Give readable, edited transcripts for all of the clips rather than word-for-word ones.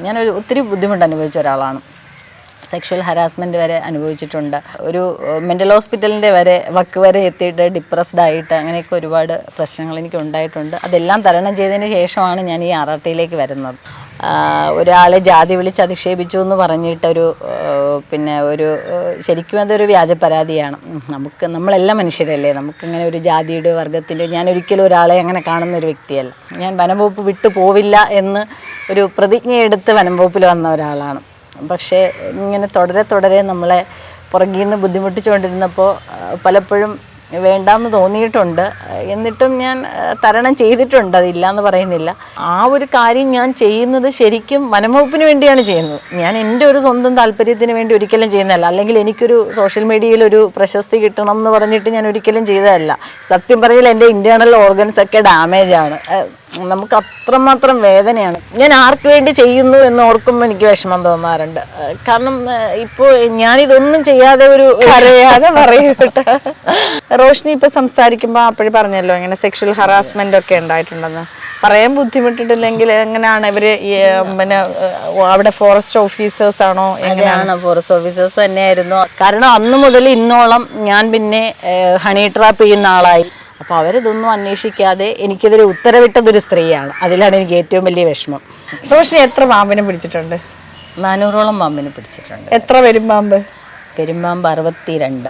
ഞാനൊരു ഒത്തിരി ബുദ്ധിമുട്ട് അനുഭവിച്ച ഒരാളാണ്. സെക്ഷൽ ഹരാസ്മെൻറ്റ് വരെ അനുഭവിച്ചിട്ടുണ്ട്. ഒരു മെൻ്റൽ ഹോസ്പിറ്റലിൻ്റെ വക്ക് വരെ എത്തിയിട്ട് ഡിപ്രസ്ഡ് ആയിട്ട് അങ്ങനെയൊക്കെ ഒരുപാട് പ്രശ്നങ്ങൾ എനിക്ക് ഉണ്ടായിട്ടുണ്ട്. അതെല്ലാം തരണം ചെയ്തതിന് ശേഷമാണ് ഞാൻ ഈ RRTയിലേക്ക് വരുന്നത്. ഒരാളെ ജാതി വിളിച്ച് അധിക്ഷേപിച്ചു എന്ന് പറഞ്ഞിട്ടൊരു ശരിക്കും അതൊരു വ്യാജ പരാതിയാണ്. നമ്മളെല്ലാം മനുഷ്യരല്ലേ, നമുക്കിങ്ങനെ ഒരു ജാതിയുടെ വർഗത്തിൻ്റെ ഞാനൊരിക്കലും ഒരാളെ അങ്ങനെ കാണുന്ന ഒരു വ്യക്തിയല്ല. ഞാൻ വനംവകുപ്പ് വിട്ടു പോവില്ല എന്ന് ഒരു പ്രതിജ്ഞയെടുത്ത് വനംവകുപ്പിൽ വന്ന ഒരാളാണ്. പക്ഷേ ഇങ്ങനെ തുടരെ നമ്മളെ പുറകിൽ നിന്ന് ബുദ്ധിമുട്ടിച്ചുകൊണ്ടിരുന്നപ്പോൾ പലപ്പോഴും വേണ്ടാന്ന് തോന്നിയിട്ടുണ്ട്. എന്നിട്ടും ഞാൻ തരണം ചെയ്തിട്ടുണ്ട്, അതില്ലാന്ന് പറയുന്നില്ല. ആ ഒരു കാര്യം ഞാൻ ചെയ്യുന്നത് ശരിക്കും വനംവകുപ്പിന് വേണ്ടിയാണ് ചെയ്യുന്നത്. ഞാൻ എൻ്റെ ഒരു സ്വന്തം താല്പര്യത്തിന് വേണ്ടി ഒരിക്കലും ചെയ്യുന്നതല്ല. അല്ലെങ്കിൽ എനിക്കൊരു സോഷ്യൽ മീഡിയയിൽ ഒരു പ്രശസ്തി കിട്ടണം എന്ന് പറഞ്ഞിട്ട് ഞാൻ ഒരിക്കലും ചെയ്തതല്ല. സത്യം പറഞ്ഞാൽ എൻ്റെ ഇൻറ്റേർണൽ ഓർഗൻസ് ഒക്കെ ഡാമേജാണ്. നമുക്ക് അത്രമാത്രം വേദനയാണ്. ഞാൻ ആർക്ക് വേണ്ടി ചെയ്യുന്നു എന്ന് ഓർക്കുമ്പോൾ എനിക്ക് വിഷമം തോന്നാറുണ്ട്. കാരണം ഇപ്പോൾ ഞാനിതൊന്നും ചെയ്യാതെ അറിയാതെ പറയട്ടെ. റോഷ്നി ഇപ്പൊ സംസാരിക്കുമ്പോൾ അപ്പോഴും പറഞ്ഞല്ലോ ഇങ്ങനെ സെക്ഷൽ ഹറാസ്മെന്റ് ഒക്കെ ഉണ്ടായിട്ടുണ്ടെന്ന്. പറയാൻ ബുദ്ധിമുട്ടിട്ടില്ലെങ്കിൽ എങ്ങനെയാണ് ഇവര് അവിടെ ഫോറസ്റ്റ് ഓഫീസേഴ്സ് ആണോ? എങ്ങനെയാണ്? ഫോറസ്റ്റ് ഓഫീസേഴ്സ് തന്നെയായിരുന്നു. കാരണം അന്ന് മുതൽ ഇന്നോളം ഞാൻ പിന്നെ ഹണി ട്രാപ്പ് ചെയ്യുന്ന ആളായി. അപ്പോൾ അവരിതൊന്നും അന്വേഷിക്കാതെ എനിക്കെതിരെ ഉത്തരവിട്ടതൊരു സ്ത്രീയാണ്. അതിലാണ് എനിക്ക് ഏറ്റവും വലിയ വിഷമം. റോഷ്നി എത്ര പാമ്പിനെ പിടിച്ചിട്ടുണ്ട്? 400ഓളം പാമ്പിനെ പിടിച്ചിട്ടുണ്ട്. എത്ര പെരുമ്പാമ്പ്? പെരുമ്പാമ്പ് 62.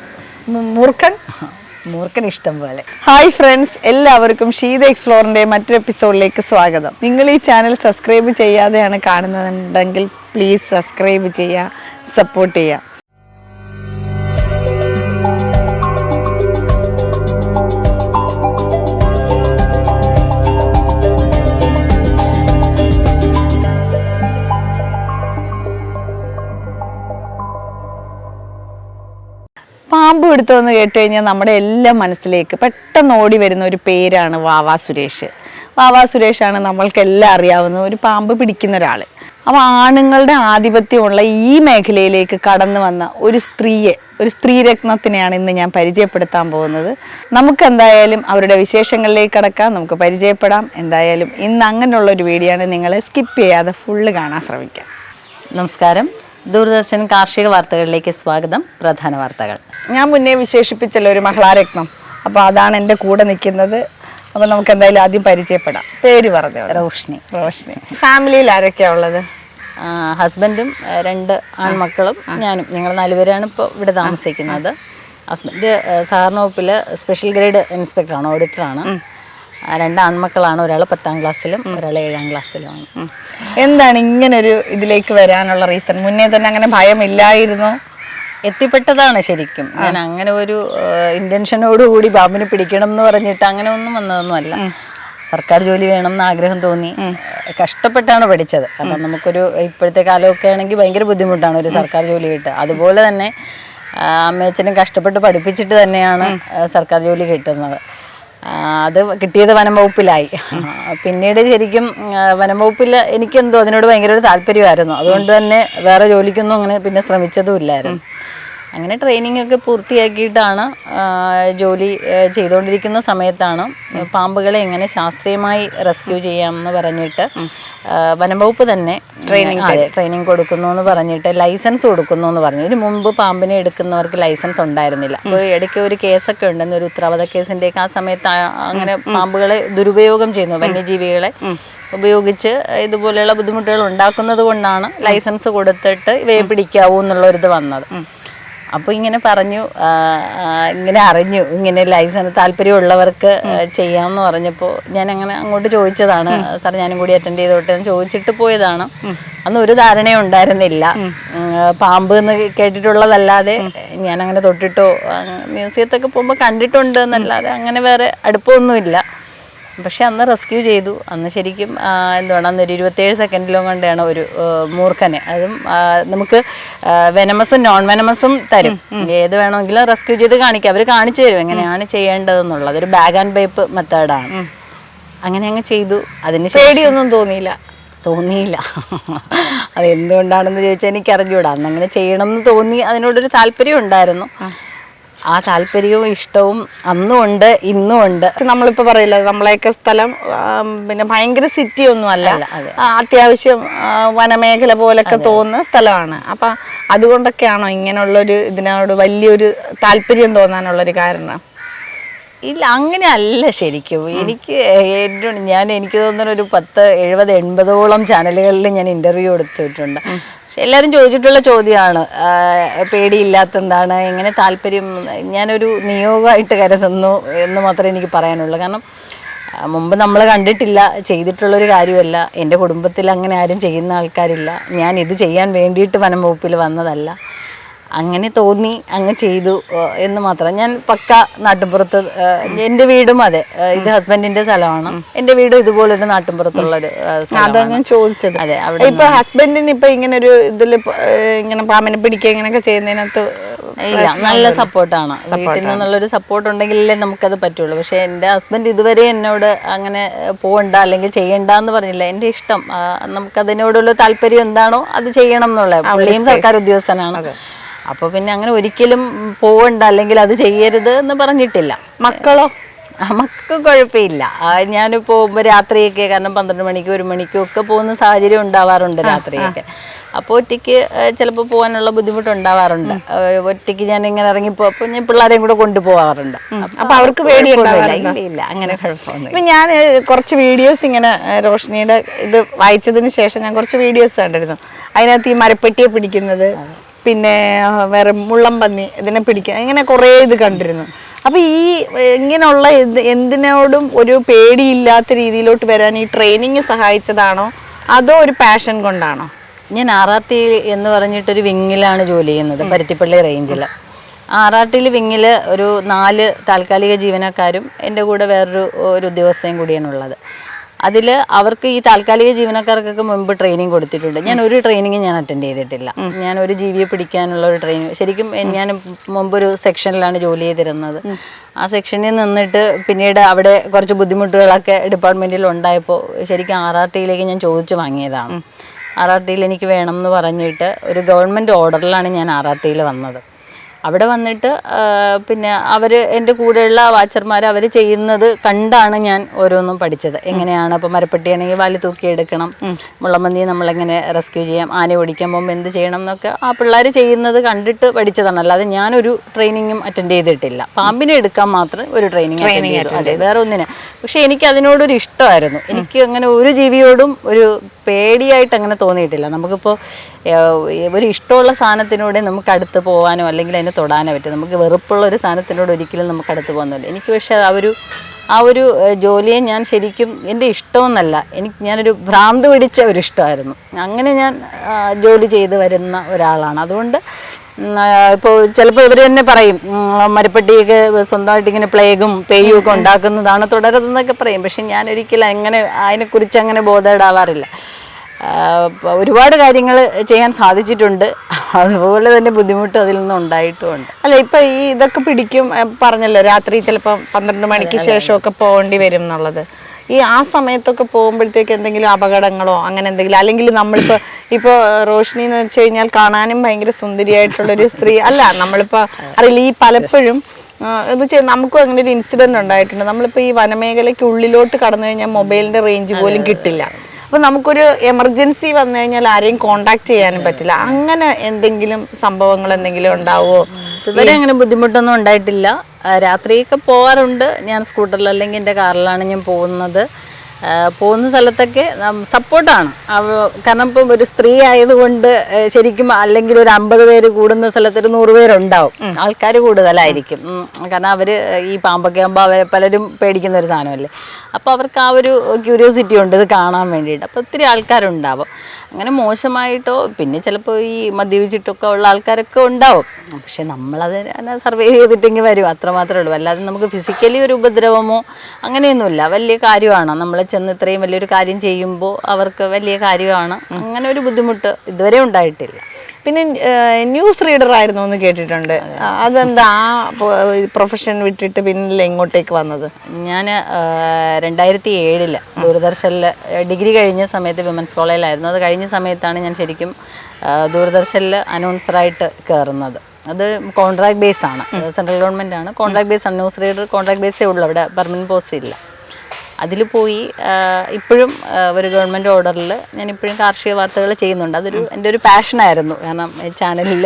മൂർഖൻ ഇഷ്ടം പോലെ. ഹായ് ഫ്രണ്ട്സ്, എല്ലാവർക്കും ഷീത എക്സ്പ്ലോറിന്റെ മറ്റൊരു എപ്പിസോഡിലേക്ക് സ്വാഗതം. നിങ്ങൾ ഈ ചാനൽ സബ്സ്ക്രൈബ് ചെയ്യാതെയാണ് കാണുന്നതെങ്കിൽ പ്ലീസ് സബ്സ്ക്രൈബ് ചെയ്യുക, സപ്പോർട്ട് ചെയ്യുക. പാമ്പ് പിടുത്തമെന്ന് കേട്ട് കഴിഞ്ഞാൽ നമ്മുടെ എല്ലാം മനസ്സിലേക്ക് പെട്ടെന്ന് ഓടി വരുന്ന ഒരു പേരാണ് വാവാ സുരേഷ്. വാവാ സുരേഷാണ് നമ്മൾക്കെല്ലാം അറിയാവുന്ന ഒരു പാമ്പ് പിടിക്കുന്ന ഒരാൾ. അപ്പോൾ ആണുങ്ങളുടെ ആധിപത്യമുള്ള ഈ മേഖലയിലേക്ക് കടന്നു വന്ന ഒരു സ്ത്രീരത്നത്തിനെയാണ് ഇന്ന് ഞാൻ പരിചയപ്പെടുത്താൻ പോകുന്നത്. നമുക്ക് എന്തായാലും അവരുടെ വിശേഷങ്ങളിലേക്ക് കടക്കാം, നമുക്ക് പരിചയപ്പെടാം. എന്തായാലും ഇന്ന് അങ്ങനെയുള്ളൊരു വീഡിയോ ആണ്, നിങ്ങൾ സ്കിപ്പ് ചെയ്യാതെ ഫുള്ള് കാണാൻ ശ്രമിക്കാം. നമസ്കാരം, ദൂരദർശൻ കാർഷിക വാർത്തകളിലേക്ക് സ്വാഗതം. പ്രധാന വാർത്തകൾ ഞാൻ മുന്നേ വിശേഷിപ്പിച്ചല്ലോ ഒരു മഹിളാരത്നം. അപ്പോൾ അതാണ് എൻ്റെ കൂടെ നിൽക്കുന്നത്. അപ്പോൾ നമുക്ക് എന്തായാലും ആദ്യം പരിചയപ്പെടാം. പേര് പറഞ്ഞു. റോഷ്നി. ഫാമിലിയിൽ ആരൊക്കെയാണ് ഉള്ളത്? ഹസ്ബൻഡും 2 ആൺമക്കളും ഞാനും. ഞങ്ങൾ 4 പേരാണ് ഇപ്പോൾ ഇവിടെ താമസിക്കുന്നത്. ഹസ്ബൻഡ് സഹകരണ വകുപ്പിൽ സ്പെഷ്യൽ ഗ്രേഡ് ഇൻസ്പെക്ടറാണ്, ഓഡിറ്ററാണ്. 2 ആൺമക്കളാണ്. ഒരാൾ 10ാം ക്ലാസ്സിലും ഒരാൾ 7ാം ക്ലാസ്സിലുമാണ്. എന്താണ് ഇങ്ങനൊരു ഇതിലേക്ക് വരാനുള്ള റീസൺ? മുന്നേ തന്നെ അങ്ങനെ ഭയമില്ലായിരുന്നു? എത്തിപ്പെട്ടതാണ് ശരിക്കും. ഞാൻ അങ്ങനെ ഒരു ഇൻറ്റൻഷനോടുകൂടി പാമ്പിനെ പിടിക്കണം എന്ന് പറഞ്ഞിട്ട് അങ്ങനെ ഒന്നും വന്നതൊന്നുമല്ല. സർക്കാർ ജോലി വേണം എന്ന് ആഗ്രഹം തോന്നി കഷ്ടപ്പെട്ടാണ് പഠിച്ചത്. കാരണം നമുക്കൊരു ഇപ്പോഴത്തെ കാലമൊക്കെ ആണെങ്കിൽ ഭയങ്കര ബുദ്ധിമുട്ടാണ് ഒരു സർക്കാർ ജോലി കിട്ടുക. അതുപോലെ തന്നെ അമ്മയച്ഛനും കഷ്ടപ്പെട്ട് പഠിപ്പിച്ചിട്ട് തന്നെയാണ് സർക്കാർ ജോലി കിട്ടുന്നത്. അത് കിട്ടിയത് വനംവകുപ്പിലായി. പിന്നീട് ശരിക്കും വനംവകുപ്പിൽ എനിക്കെന്തോ അതിനോട് ഭയങ്കര ഒരു താല്പര്യമായിരുന്നു. അതുകൊണ്ട് തന്നെ വേറെ ജോലിക്കൊന്നും അങ്ങനെ പിന്നെ ശ്രമിച്ചതും ഇല്ലായിരുന്നു. അങ്ങനെ ട്രെയിനിങ് ഒക്കെ പൂർത്തിയാക്കിയിട്ടാണ് ജോലി ചെയ്തുകൊണ്ടിരിക്കുന്ന സമയത്താണ് പാമ്പുകളെ എങ്ങനെ ശാസ്ത്രീയമായി റെസ്ക്യൂ ചെയ്യാമെന്ന് പറഞ്ഞിട്ട് വനംവകുപ്പ് തന്നെ ട്രെയിനിങ് കൊടുക്കുന്നു എന്ന് പറഞ്ഞിട്ട് ലൈസൻസ് കൊടുക്കുന്നു എന്ന് പറഞ്ഞു. ഇതിന് മുമ്പ് പാമ്പിനെ എടുക്കുന്നവർക്ക് ലൈസൻസ് ഉണ്ടായിരുന്നില്ല. അപ്പോൾ ഇടയ്ക്ക് ഒരു കേസൊക്കെ ഉണ്ടെന്ന്, ഒരു ഉത്തരവാദ കേസിൻ്റെയൊക്കെ ആ സമയത്ത് അങ്ങനെ പാമ്പുകളെ ദുരുപയോഗം ചെയ്യുന്നു, വന്യജീവികളെ ഉപയോഗിച്ച് ഇതുപോലെയുള്ള ബുദ്ധിമുട്ടുകൾ ഉണ്ടാക്കുന്നത് കൊണ്ടാണ് ലൈസൻസ് കൊടുത്തിട്ട് ഇവയെ പിടിക്കാവൂ എന്നുള്ളൊരിത് വന്നത്. അപ്പോൾ ഇങ്ങനെ പറഞ്ഞു, ഇങ്ങനെ അറിഞ്ഞു ഇങ്ങനെ ലൈസൻസ് താല്പര്യമുള്ളവർക്ക് ചെയ്യാമെന്ന് പറഞ്ഞപ്പോൾ ഞാൻ അങ്ങനെ അങ്ങോട്ട് ചോദിച്ചതാണ്. സാർ ഞാനും കൂടി അറ്റൻഡ് ചെയ്തോട്ടെ എന്ന് ചോദിച്ചിട്ട് പോയതാണ്. അന്ന് ഒരു ധാരണയും ഉണ്ടായിരുന്നില്ല. പാമ്പ് എന്ന് കേട്ടിട്ടുള്ളതല്ലാതെ ഞാനങ്ങനെ തൊട്ടിട്ടോ മ്യൂസിയത്തൊക്കെ പോകുമ്പോൾ കണ്ടിട്ടുണ്ട് എന്നല്ലാതെ അങ്ങനെ വേറെ അടുപ്പമൊന്നുമില്ല. പക്ഷെ അന്ന് റെസ്ക്യൂ ചെയ്തു. അന്ന് ശരിക്കും എന്താണ് അന്നൊരു 27 സെക്കൻഡിലും കൊണ്ടാണ് ഒരു മൂർഖനെ, അതും നമുക്ക് വെനമസും നോൺ വെനമസും തരും. ഏത് വേണമെങ്കിലും റെസ്ക്യൂ ചെയ്ത് കാണിക്കാം. അവർ കാണിച്ചു തരും എങ്ങനെയാണ് ചെയ്യേണ്ടതെന്നുള്ളത്. ഒരു ബാഗ് ആൻഡ് പൈപ്പ് മെത്തേഡാണ്. അങ്ങനെ അങ്ങ് ചെയ്തു. അതിന് പേടിയൊന്നും തോന്നിയില്ല. അതെന്തുകൊണ്ടാണെന്ന് ചോദിച്ചാൽ എനിക്ക് അറിഞ്ഞുകൂടാ. അന്നങ്ങനെ ചെയ്യണം എന്ന് തോന്നി, അതിനോടൊരു താല്പര്യം ഉണ്ടായിരുന്നു. ആ താല്പര്യവും ഇഷ്ടവും അന്നും ഉണ്ട്, ഇന്നും ഉണ്ട്. നമ്മളിപ്പോ പറയില്ല നമ്മളെയൊക്കെ സ്ഥലം പിന്നെ ഭയങ്കര സിറ്റി ഒന്നും അല്ല, അത്യാവശ്യം വനമേഖല പോലൊക്കെ തോന്നുന്ന സ്ഥലമാണ്. അപ്പൊ അതുകൊണ്ടൊക്കെയാണോ ഇങ്ങനെയുള്ളൊരു ഇതിനോട് വലിയൊരു താല്പര്യം തോന്നാനുള്ളൊരു കാരണം? ഇല്ല, അങ്ങനെ അല്ല ശരിക്കും. എനിക്ക് എനിക്ക് തോന്നുന്ന ഒരു 10, 70, 80ഓളം ചാനലുകളിൽ ഞാൻ ഇന്റർവ്യൂ കൊടുത്തിട്ടുണ്ട്. പക്ഷെ എല്ലാവരും ചോദിച്ചിട്ടുള്ള ചോദ്യമാണ്, പേടിയില്ലാത്ത എന്താണ്, എങ്ങനെ താല്പര്യം. ഞാനൊരു നിയോഗമായിട്ട് കരുതുന്നു എന്ന് മാത്രമേ എനിക്ക് പറയാനുള്ളൂ. കാരണം മുമ്പ് നമ്മൾ കണ്ടിട്ടില്ല, ചെയ്തിട്ടുള്ളൊരു കാര്യമല്ല. എൻ്റെ കുടുംബത്തിൽ അങ്ങനെ ആരും ചെയ്യുന്ന ആൾക്കാരില്ല. ഞാൻ ഇത് ചെയ്യാൻ വേണ്ടിയിട്ട് വനം വകുപ്പിൽ വന്നതല്ല. അങ്ങനെ തോന്നി അങ്ങ് ചെയ്തു എന്ന് മാത്രം. ഞാൻ പക്ക നാട്ടിൻപുറത്ത്, എൻ്റെ വീടും അതെ, ഇത് ഹസ്ബൻഡിന്റെ സ്ഥലമാണ്. എൻ്റെ വീടും ഇതുപോലൊരു നാട്ടിൻപുറത്തുള്ളൊരു അതാണ് ഞാൻ ചോദിച്ചത്. അതെ, അവിടെ ഇപ്പൊ ഹസ്ബൻഡിന് ഇപ്പൊ ഇങ്ങനെ ഒരു ഇതില് ഇങ്ങനെ പാമ്പിനെ പിടിക്കുക ഇങ്ങനെയൊക്കെ ചെയ്യുന്നതിനകത്ത് ഇല്ല, നല്ല സപ്പോർട്ടാണ്. വീട്ടിൽ നിന്നുള്ളൊരു സപ്പോർട്ട് ഉണ്ടെങ്കിലേ നമുക്കത് പറ്റുള്ളൂ. പക്ഷെ എൻ്റെ ഹസ്ബൻഡ് ഇതുവരെ എന്നോട് അങ്ങനെ പോകണ്ട അല്ലെങ്കിൽ ചെയ്യണ്ട എന്ന് പറഞ്ഞില്ല. എൻ്റെ ഇഷ്ടം, നമുക്കതിനോടുള്ള താല്പര്യം എന്താണോ അത് ചെയ്യണം എന്നുള്ള. പുള്ളിയും സർക്കാർ ഉദ്യോഗസ്ഥനാണ്. അപ്പോൾ പിന്നെ അങ്ങനെ ഒരിക്കലും പോവണ്ട അല്ലെങ്കിൽ അത് ചെയ്യരുത് എന്ന് പറഞ്ഞിട്ടില്ല. മക്കളോ? നമുക്ക് കുഴപ്പമില്ല. ഞാനിപ്പോൾ പോകുമ്പോൾ രാത്രിയൊക്കെ, കാരണം 12 മണിക്കും 1 മണിക്കും ഒക്കെ പോകുന്ന സാഹചര്യം ഉണ്ടാവാറുണ്ട് രാത്രിയൊക്കെ. അപ്പോൾ ഒറ്റയ്ക്ക് ചിലപ്പോൾ പോകാനുള്ള ബുദ്ധിമുട്ടുണ്ടാവാറുണ്ട്. ഒറ്റയ്ക്ക് ഞാൻ ഇങ്ങനെ ഇറങ്ങിപ്പോ അപ്പോൾ ഞാൻ പിള്ളേരെയും കൂടെ കൊണ്ടുപോകാറുണ്ട്. അപ്പൊ അവർക്ക് പേടിയുണ്ടാവില്ല? ഇല്ല, അങ്ങനെ കുഴപ്പമൊന്നും. ഇപ്പൊ ഞാൻ കുറച്ച് വീഡിയോസ് ഇങ്ങനെ റോഷ്നിയുടെ ഇത് വായിച്ചതിന് ശേഷം ഞാൻ കുറച്ച് വീഡിയോസ് കണ്ടിരുന്നു. അതിനകത്ത് ഈ മരപ്പെട്ടിയെ പിടിക്കുന്നത്, പിന്നെ വേറെ മുള്ളംപന്നി ഇതിനെ പിടിക്കുക, ഇങ്ങനെ കുറേ ഇത് കണ്ടിരുന്നു. അപ്പൊ ഈ ഇങ്ങനെയുള്ള എന്തിനോടും ഒരു പേടിയില്ലാത്ത രീതിയിലോട്ട് വരാൻ ഈ ട്രെയിനിങ് സഹായിച്ചതാണോ അതോ ഒരു പാഷൻ കൊണ്ടാണോ? ഞാൻ RRT എന്ന് പറഞ്ഞിട്ടൊരു വിങ്ങിലാണ് ജോലി ചെയ്യുന്നത്, പരുത്തിപ്പള്ളി റേഞ്ചിൽ. RRT വിങ്ങിൽ ഒരു 4 താൽക്കാലിക ജീവനക്കാരും എൻ്റെ കൂടെ വേറൊരു ഉദ്യോഗസ്ഥയും കൂടിയാണുള്ളത്. അതിൽ അവർക്ക് ഈ താൽക്കാലിക ജീവനക്കാർക്കൊക്കെ മുമ്പ് ട്രെയിനിങ് കൊടുത്തിട്ടുണ്ട്. ഞാൻ ഒരു ട്രെയിനിങ് ഞാൻ അറ്റൻഡ് ചെയ്തിട്ടില്ല. ഞാൻ ഒരു ജീവിയെ പിടിക്കാനുള്ള ഒരു ട്രെയിനിങ്, ശരിക്കും ഞാൻ മുമ്പൊരു സെക്ഷനിലാണ് ജോലി ചെയ്തിരുന്നത്. ആ സെക്ഷനിൽ നിന്നിട്ട് പിന്നീട് അവിടെ കുറച്ച് ബുദ്ധിമുട്ടുകളൊക്കെ ഡിപ്പാർട്ട്മെൻറ്റിൽ ഉണ്ടായപ്പോൾ ശരിക്കും RRTയിലേക്ക് ഞാൻ ചോദിച്ചു വാങ്ങിയതാണ്. RRTയിൽ എനിക്ക് വേണം എന്ന് പറഞ്ഞിട്ട് ഒരു ഗവൺമെൻറ് ഓർഡറിലാണ് ഞാൻ RRTയിൽ വന്നത്. അവിടെ വന്നിട്ട് പിന്നെ അവർ എൻ്റെ കൂടെയുള്ള വാച്ചർമാർ അവർ ചെയ്യുന്നത് കണ്ടാണ് ഞാൻ ഓരോന്നും പഠിച്ചത്. എങ്ങനെയാണ് ഇപ്പോൾ മരപ്പെട്ടിയാണെങ്കിൽ വാല് തൂക്കിയെടുക്കണം, മുള്ളംപന്നിയെ നമ്മളെങ്ങനെ റെസ്ക്യൂ ചെയ്യാം, ആന ഓടിക്കാൻ പോകുമ്പോൾ എന്ത് ചെയ്യണം എന്നൊക്കെ ആ പിള്ളേർ ചെയ്യുന്നത് കണ്ടിട്ട് പഠിച്ചതാണ്. അല്ലാതെ ഞാനൊരു ട്രെയിനിങ്ങും അറ്റൻഡ് ചെയ്തിട്ടില്ല. പാമ്പിനെ എടുക്കാൻ മാത്രം ഒരു ട്രെയിനിങ് അറ്റൻഡ് ചെയ്തു, അതെ, വേറെ ഒന്നിന്. പക്ഷേ എനിക്ക് അതിനോടൊരു ഇഷ്ടമായിരുന്നു. എനിക്ക് അങ്ങനെ ഒരു ജീവിയോടും ഒരു പേടിയായിട്ട് അങ്ങനെ തോന്നിയിട്ടില്ല. നമുക്കിപ്പോൾ ഒരു ഇഷ്ടമുള്ള സാധനത്തിനോടെ നമുക്ക് അടുത്ത് പോകാനോ അല്ലെങ്കിൽ അതിനെ തൊടാനോ പറ്റും. നമുക്ക് വെറുപ്പുള്ള ഒരു സാധനത്തിനോട് ഒരിക്കലും നമുക്ക് അടുത്ത് പോകുന്നില്ല. എനിക്ക് പക്ഷേ ആ ഒരു ജോലിയെ ഞാൻ ശരിക്കും എൻ്റെ ഇഷ്ടമെന്നല്ല, ഞാനൊരു ഭ്രാന്ത് പിടിച്ച ഒരു ഇഷ്ടമായിരുന്നു. അങ്ങനെ ഞാൻ ജോലി ചെയ്ത് വരുന്ന ഒരാളാണ്. അതുകൊണ്ട് ഇപ്പോൾ ചിലപ്പോൾ ഇവർ തന്നെ പറയും മരപ്പെട്ടിയൊക്കെ സ്വന്തമായിട്ട് ഇങ്ങനെ പ്ലേഗും പേയും ഒക്കെ ഉണ്ടാക്കുന്നതാണ് തുടരുന്നതൊക്കെ പറയും. പക്ഷെ ഞാൻ ഒരിക്കലും അങ്ങനെ അതിനെക്കുറിച്ച് അങ്ങനെ ബോധേടാവാറില്ല. ഒരുപാട് കാര്യങ്ങൾ ചെയ്യാൻ സാധിച്ചിട്ടുണ്ട്, അതുപോലെ തന്നെ ബുദ്ധിമുട്ട് അതിൽ നിന്ന് ഉണ്ടായിട്ടുമുണ്ട്. അല്ല, ഇപ്പൊ ഈ ഇതൊക്കെ പിടിക്കും പറഞ്ഞല്ലോ, രാത്രി ചിലപ്പോൾ 12 മണിക്ക് ശേഷമൊക്കെ പോകേണ്ടി വരും എന്നുള്ളത്. ഈ ആ സമയത്തൊക്കെ പോകുമ്പോഴത്തേക്ക് എന്തെങ്കിലും അപകടങ്ങളോ അങ്ങനെ എന്തെങ്കിലും, അല്ലെങ്കിൽ ഇപ്പോൾ റോഷ്നി എന്ന് വെച്ച് കഴിഞ്ഞാൽ കാണാനും ഭയങ്കര സുന്ദരിയായിട്ടുള്ളൊരു സ്ത്രീ അല്ല, നമ്മളിപ്പോൾ അറിയില്ല. ഈ പലപ്പോഴും എന്ന് വെച്ചാൽ നമുക്കും അങ്ങനെ ഒരു ഇൻസിഡന്റ് ഉണ്ടായിട്ടുണ്ട്. നമ്മളിപ്പോൾ ഈ വനമേഖലയ്ക്ക് ഉള്ളിലോട്ട് കടന്നു കഴിഞ്ഞാൽ മൊബൈലിന്റെ റേഞ്ച് പോലും കിട്ടില്ല. അപ്പൊ നമുക്കൊരു എമർജൻസി വന്നു കഴിഞ്ഞാൽ ആരെയും കോണ്ടാക്ട് ചെയ്യാനും പറ്റില്ല. അങ്ങനെ എന്തെങ്കിലും സംഭവങ്ങൾ എന്തെങ്കിലും ഉണ്ടാവോ? ഇതുവരെ അങ്ങനെ ബുദ്ധിമുട്ടൊന്നും ഉണ്ടായിട്ടില്ല. രാത്രിയൊക്കെ പോകാറുണ്ട്. ഞാൻ സ്കൂട്ടറിൽ അല്ലെങ്കിൽ എൻ്റെ കാറിലാണ് ഞാൻ പോകുന്നത്. പോകുന്ന സ്ഥലത്തൊക്കെ സപ്പോർട്ടാണ്. കാരണം ഇപ്പം ഒരു സ്ത്രീ ആയതുകൊണ്ട് ശരിക്കും അല്ലെങ്കിൽ ഒരു 50 പേര് കൂടുന്ന സ്ഥലത്ത് ഒരു 100 പേരുണ്ടാവും, ആൾക്കാർ കൂടുതലായിരിക്കും. കാരണം അവർ ഈ പാമ്പൊക്കെ ആകുമ്പോൾ പലരും പേടിക്കുന്ന ഒരു സാധനമല്ലേ. അപ്പോൾ അവർക്ക് ആ ഒരു ക്യൂരിയോസിറ്റി ഉണ്ട് ഇത് കാണാൻ വേണ്ടിയിട്ട്. അപ്പോൾ ഒത്തിരി ആൾക്കാരുണ്ടാവും. അങ്ങനെ മോശമായിട്ടോ പിന്നെ ചിലപ്പോൾ ഈ മദ്യപിച്ചിട്ടൊക്കെ ഉള്ള ആൾക്കാരൊക്കെ ഉണ്ടാവും. പക്ഷെ നമ്മളത് സർവൈവ് ചെയ്തിട്ടെങ്കിൽ വരും, അത്രമാത്രമേ ഉള്ളൂ. അല്ലാതെ നമുക്ക് ഫിസിക്കലി ഒരു ഉപദ്രവമോ അങ്ങനെയൊന്നുമില്ല. വലിയ കാര്യമാണ് നമ്മൾ ചെന്ന് ഇത്രയും വലിയൊരു കാര്യം ചെയ്യുമ്പോൾ അവർക്ക് വലിയ കാര്യമാണ്. അങ്ങനെ ഒരു ബുദ്ധിമുട്ട് ഇതുവരെ ഉണ്ടായിട്ടില്ല. പിന്നെ ന്യൂസ് റീഡർ ആയിരുന്നു എന്ന് കേട്ടിട്ടുണ്ട്. അതെന്താ ആ പ്രൊഫഷൻ വിട്ടിട്ട് പിന്നെ ഇങ്ങോട്ടേക്ക് വന്നത്? ഞാൻ 2007 ദൂരദർശനിൽ ഡിഗ്രി കഴിഞ്ഞ സമയത്ത് വിമൻസ് കോളേജിലായിരുന്നു. അത് കഴിഞ്ഞ സമയത്താണ് ഞാൻ ശരിക്കും ദൂരദർശനിൽ അനൗൺസറായിട്ട് കയറുന്നത്. അത് കോൺട്രാക്ട് ബേസ് ആണ്, സെൻട്രൽ ഗവൺമെൻറ് ആണ്. കോൺട്രാക്ട് ബേസ് ആണ്, ന്യൂസ് റീഡർ കോൺട്രാക്ട് ബേസേ ഉള്ളൂ, അവിടെ പെർമനൻറ്റ് പോസ്റ്റ് ഇല്ല. അതിൽ പോയി ഇപ്പോഴും ഒരു ഗവൺമെൻറ് ഓർഡറിൽ ഞാൻ ഇപ്പോഴും കാർഷിക വാർത്തകൾ ചെയ്യുന്നുണ്ട്. എൻ്റെ ഒരു പാഷനായിരുന്നു. കാരണം ചാനലിൽ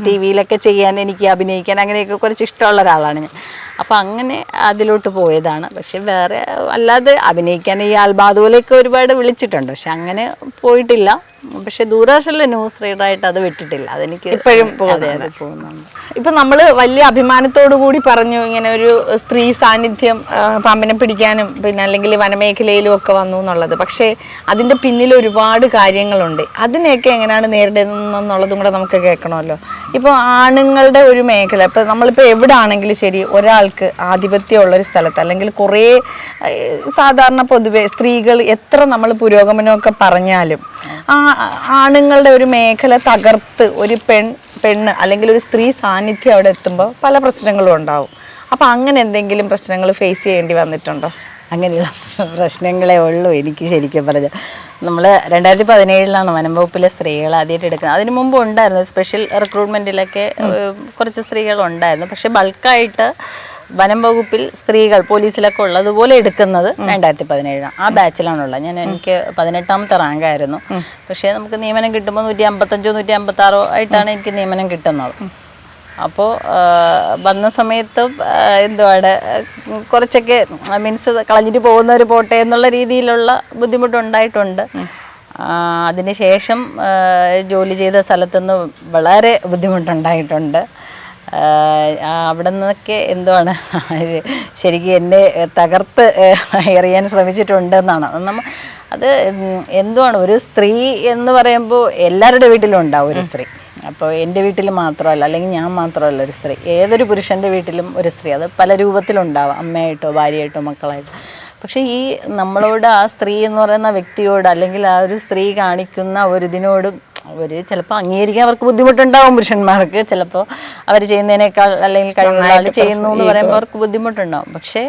ടി വിയിലൊക്കെ ചെയ്യാൻ, എനിക്ക് അഭിനയിക്കാൻ അങ്ങനെയൊക്കെ കുറച്ച് ഇഷ്ടമുള്ള ഒരാളാണ് ഞാൻ. അപ്പം അങ്ങനെ അതിലോട്ട് പോയതാണ്. പക്ഷെ വേറെ അല്ലാതെ അഭിനയിക്കാൻ ഈ ആൽബാദുവിലേക്ക് ഒരുപാട് വിളിച്ചിട്ടുണ്ട്, പക്ഷെ അങ്ങനെ പോയിട്ടില്ല. പക്ഷെ ദൂരദർശനിലെ ന്യൂസ് റീഡറായിട്ട് അത് വിട്ടിട്ടില്ല, അതെനിക്ക് ഇപ്പോഴും പോകുന്നുണ്ട്. ഇപ്പൊ നമ്മള് വലിയ അഭിമാനത്തോടു കൂടി പറഞ്ഞു ഇങ്ങനെ ഒരു സ്ത്രീ സാന്നിധ്യം പാമ്പിനെ പിടിക്കാനും പിന്നെ അല്ലെങ്കിൽ വനമേഖലയിലും ഒക്കെ വന്നു എന്നുള്ളത്. പക്ഷേ അതിന്റെ പിന്നിൽ ഒരുപാട് കാര്യങ്ങളുണ്ട്. അതിനെയൊക്കെ എങ്ങനെയാണ് നേരിടുന്നതെന്നുള്ളതും കൂടെ നമുക്ക് കേൾക്കണമല്ലോ. ഇപ്പോൾ ആണുങ്ങളുടെ ഒരു മേഖല, ഇപ്പൊ നമ്മളിപ്പോൾ എവിടെ ആണെങ്കിലും ശരി, ഒരാൾക്ക് ആധിപത്യമുള്ളൊരു സ്ഥലത്ത് അല്ലെങ്കിൽ കുറേ സാധാരണ പൊതുവെ സ്ത്രീകൾ എത്ര നമ്മൾ പുരോഗമനമൊക്കെ പറഞ്ഞാലും ആ ആണുങ്ങളുടെ ഒരു മേഖല തകർത്ത് ഒരു പെണ്ണ് അല്ലെങ്കിൽ ഒരു സ്ത്രീ സാന്നിധ്യം അവിടെ എത്തുമ്പോൾ പല പ്രശ്നങ്ങളും ഉണ്ടാവും. അപ്പം അങ്ങനെ എന്തെങ്കിലും പ്രശ്നങ്ങൾ ഫേസ് ചെയ്യേണ്ടി വന്നിട്ടുണ്ടോ? അങ്ങനെയുള്ള പ്രശ്നങ്ങളേ ഉള്ളൂ എനിക്ക് ശരിക്കും പറഞ്ഞാൽ. നമ്മൾ 2017 വനം വകുപ്പിലെ സ്ത്രീകൾ ആദ്യമായിട്ട് എടുക്കുന്നത്. അതിന് മുമ്പ് ഉണ്ടായിരുന്നു, സ്പെഷ്യൽ റിക്രൂട്ട്മെൻറ്റിലൊക്കെ കുറച്ച് സ്ത്രീകളുണ്ടായിരുന്നു. പക്ഷെ ബൾക്കായിട്ട് വനം വകുപ്പിൽ സ്ത്രീകൾ പോലീസിലൊക്കെ ഉള്ളതുപോലെ എടുക്കുന്നത് 2017 ആ ബാച്ചിലാണുള്ളത്. എനിക്ക് 18ാമത്തെ റാങ്കായിരുന്നു. പക്ഷേ നമുക്ക് നിയമനം കിട്ടുമ്പോൾ 155 156 ആയിട്ടാണ് എനിക്ക് നിയമനം കിട്ടുന്നത്. അപ്പോൾ വന്ന സമയത്ത് എന്തുവാണ് കുറച്ചൊക്കെ മീൻസ് കളഞ്ഞിട്ട് പോകുന്നവർ പോട്ടെ എന്നുള്ള രീതിയിലുള്ള ബുദ്ധിമുട്ടുണ്ടായിട്ടുണ്ട്. അതിനുശേഷം ജോലി ചെയ്ത സ്ഥലത്തുനിന്ന് വളരെ ബുദ്ധിമുട്ടുണ്ടായിട്ടുണ്ട്. അവിടെ നിന്നൊക്കെ എന്തുവാണ് ശരിക്കും എന്നെ തകർത്ത് എറിയാൻ ശ്രമിച്ചിട്ടുണ്ടെന്നാണ്. അത് എന്തുവാണ്, ഒരു സ്ത്രീ എന്ന് പറയുമ്പോൾ എല്ലാവരുടെ വീട്ടിലും ഉണ്ടാവും ഒരു സ്ത്രീ. അപ്പോൾ എൻ്റെ വീട്ടിൽ മാത്രമല്ല, അല്ലെങ്കിൽ ഞാൻ മാത്രമല്ല ഒരു സ്ത്രീ, ഏതൊരു പുരുഷൻ്റെ വീട്ടിലും ഒരു സ്ത്രീ, അത് പല രൂപത്തിലുണ്ടാവാം, അമ്മയായിട്ടോ ഭാര്യയായിട്ടോ മക്കളായിട്ടോ. പക്ഷേ ഈ നമ്മളോട് ആ സ്ത്രീ എന്ന് പറയുന്ന വ്യക്തിയോട് അല്ലെങ്കിൽ ആ ഒരു സ്ത്രീ കാണിക്കുന്ന ഒരു ഇതിനോടും ചിലപ്പോൾ അംഗീകരിക്കാൻ അവർക്ക് ബുദ്ധിമുട്ടുണ്ടാവും. പുരുഷന്മാർക്ക് ചിലപ്പോൾ അവർ ചെയ്യുന്നതിനേക്കാൾ അല്ലെങ്കിൽ കഴിവുള്ള ചെയ്യുന്നു എന്ന് പറയുമ്പോൾ അവർക്ക് ബുദ്ധിമുട്ടുണ്ടാവും. പക്ഷേ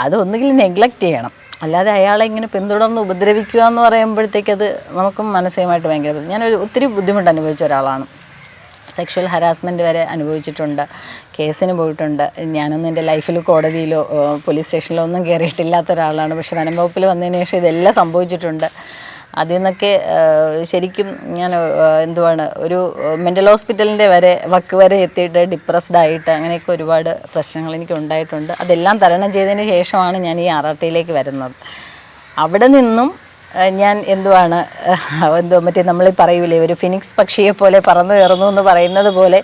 അതൊന്നുകിൽ നെഗ്ലക്റ്റ് ചെയ്യണം. അല്ലാതെ അയാളെ ഇങ്ങനെ പിന്തുടർന്ന് ഉപദ്രവിക്കുക എന്ന് പറയുമ്പോഴത്തേക്കത് നമുക്കും മാനസികമായിട്ട് ഭയങ്കര ഞാനൊരു ഒത്തിരി ബുദ്ധിമുട്ട് അനുഭവിച്ച ഒരാളാണ്. സെക്ഷൽ ഹരാസ്മെൻറ്റ് വരെ അനുഭവിച്ചിട്ടുണ്ട്, കേസിന് പോയിട്ടുണ്ട്. ഞാനൊന്നും എൻ്റെ ലൈഫിൽ കോടതിയിലോ പോലീസ് സ്റ്റേഷനിലോ ഒന്നും കയറിയിട്ടില്ലാത്ത ഒരാളാണ്. പക്ഷേ വനം വകുപ്പിൽ വന്നതിന് ശേഷം ഇതെല്ലാം സംഭവിച്ചിട്ടുണ്ട്. അതിൽ നിന്നൊക്കെ ശരിക്കും ഞാൻ എന്തുവാണ് ഒരു മെൻ്റൽ ഹോസ്പിറ്റലിൻ്റെ വക്ക് വരെ എത്തിയിട്ട് ഡിപ്രസ്ഡ് ആയിട്ട് അങ്ങനെയൊക്കെ ഒരുപാട് പ്രശ്നങ്ങൾ എനിക്ക് ഉണ്ടായിട്ടുണ്ട്. അതെല്ലാം തരണം ചെയ്തതിന് ശേഷമാണ് ഞാൻ ഈ ആറാട്ടിയിലേക്ക് വരുന്നത്. അവിടെ നിന്നും ഞാൻ മറ്റേ നമ്മൾ പറയൂലേ ഒരു ഫിനിക്സ് പക്ഷിയെ പോലെ പറന്നു കയറുന്നു എന്ന് പറയുന്നത് പോലെ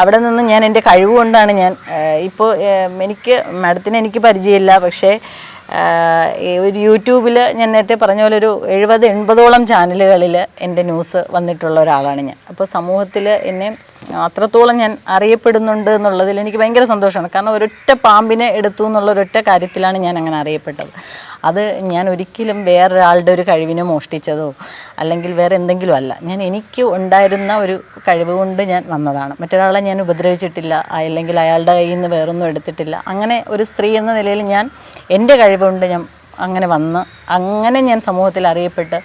അവിടെ നിന്ന് ഞാൻ എൻ്റെ കഴിവുകൊണ്ടാണ് ഞാൻ ഇപ്പോൾ മാഡത്തിന് എനിക്ക് പരിചയമില്ല. പക്ഷേ ഒരു യൂട്യൂബിൽ ഞാൻ നേരത്തെ പറഞ്ഞ പോലെ ഒരു 70-80ഓളം ചാനലുകളിൽ എൻ്റെ ന്യൂസ് വന്നിട്ടുള്ള ഒരാളാണ് ഞാൻ. അപ്പോൾ സമൂഹത്തിൽ എന്നെ അത്രത്തോളം ഞാൻ അറിയപ്പെടുന്നുണ്ട് എന്നുള്ളതിൽ എനിക്ക് ഭയങ്കര സന്തോഷമാണ്. കാരണം ഒരൊറ്റ പാമ്പിനെ എടുത്തു എന്നുള്ള ഒരൊറ്റ കാര്യത്തിലാണ് ഞാൻ അങ്ങനെ അറിയപ്പെട്ടത്. അത് ഞാൻ ഒരിക്കലും വേറൊരാളുടെ ഒരു കഴിവിനെ മോഷ്ടിച്ചതോ അല്ലെങ്കിൽ വേറെ എന്തെങ്കിലും അല്ല. എനിക്ക് ഉണ്ടായിരുന്ന ഒരു കഴിവ് കൊണ്ട് ഞാൻ വന്നതാണ്. മറ്റൊരാളെ ഞാൻ ഉപദ്രവിച്ചിട്ടില്ല, അല്ലെങ്കിൽ അയാളുടെ കയ്യിൽ നിന്ന് വേറൊന്നും എടുത്തിട്ടില്ല. അങ്ങനെ ഒരു സ്ത്രീ എന്ന നിലയിൽ ഞാൻ എൻ്റെ കഴിവുകൊണ്ട് ഞാൻ അങ്ങനെ ഞാൻ സമൂഹത്തിൽ അറിയപ്പെട്ട്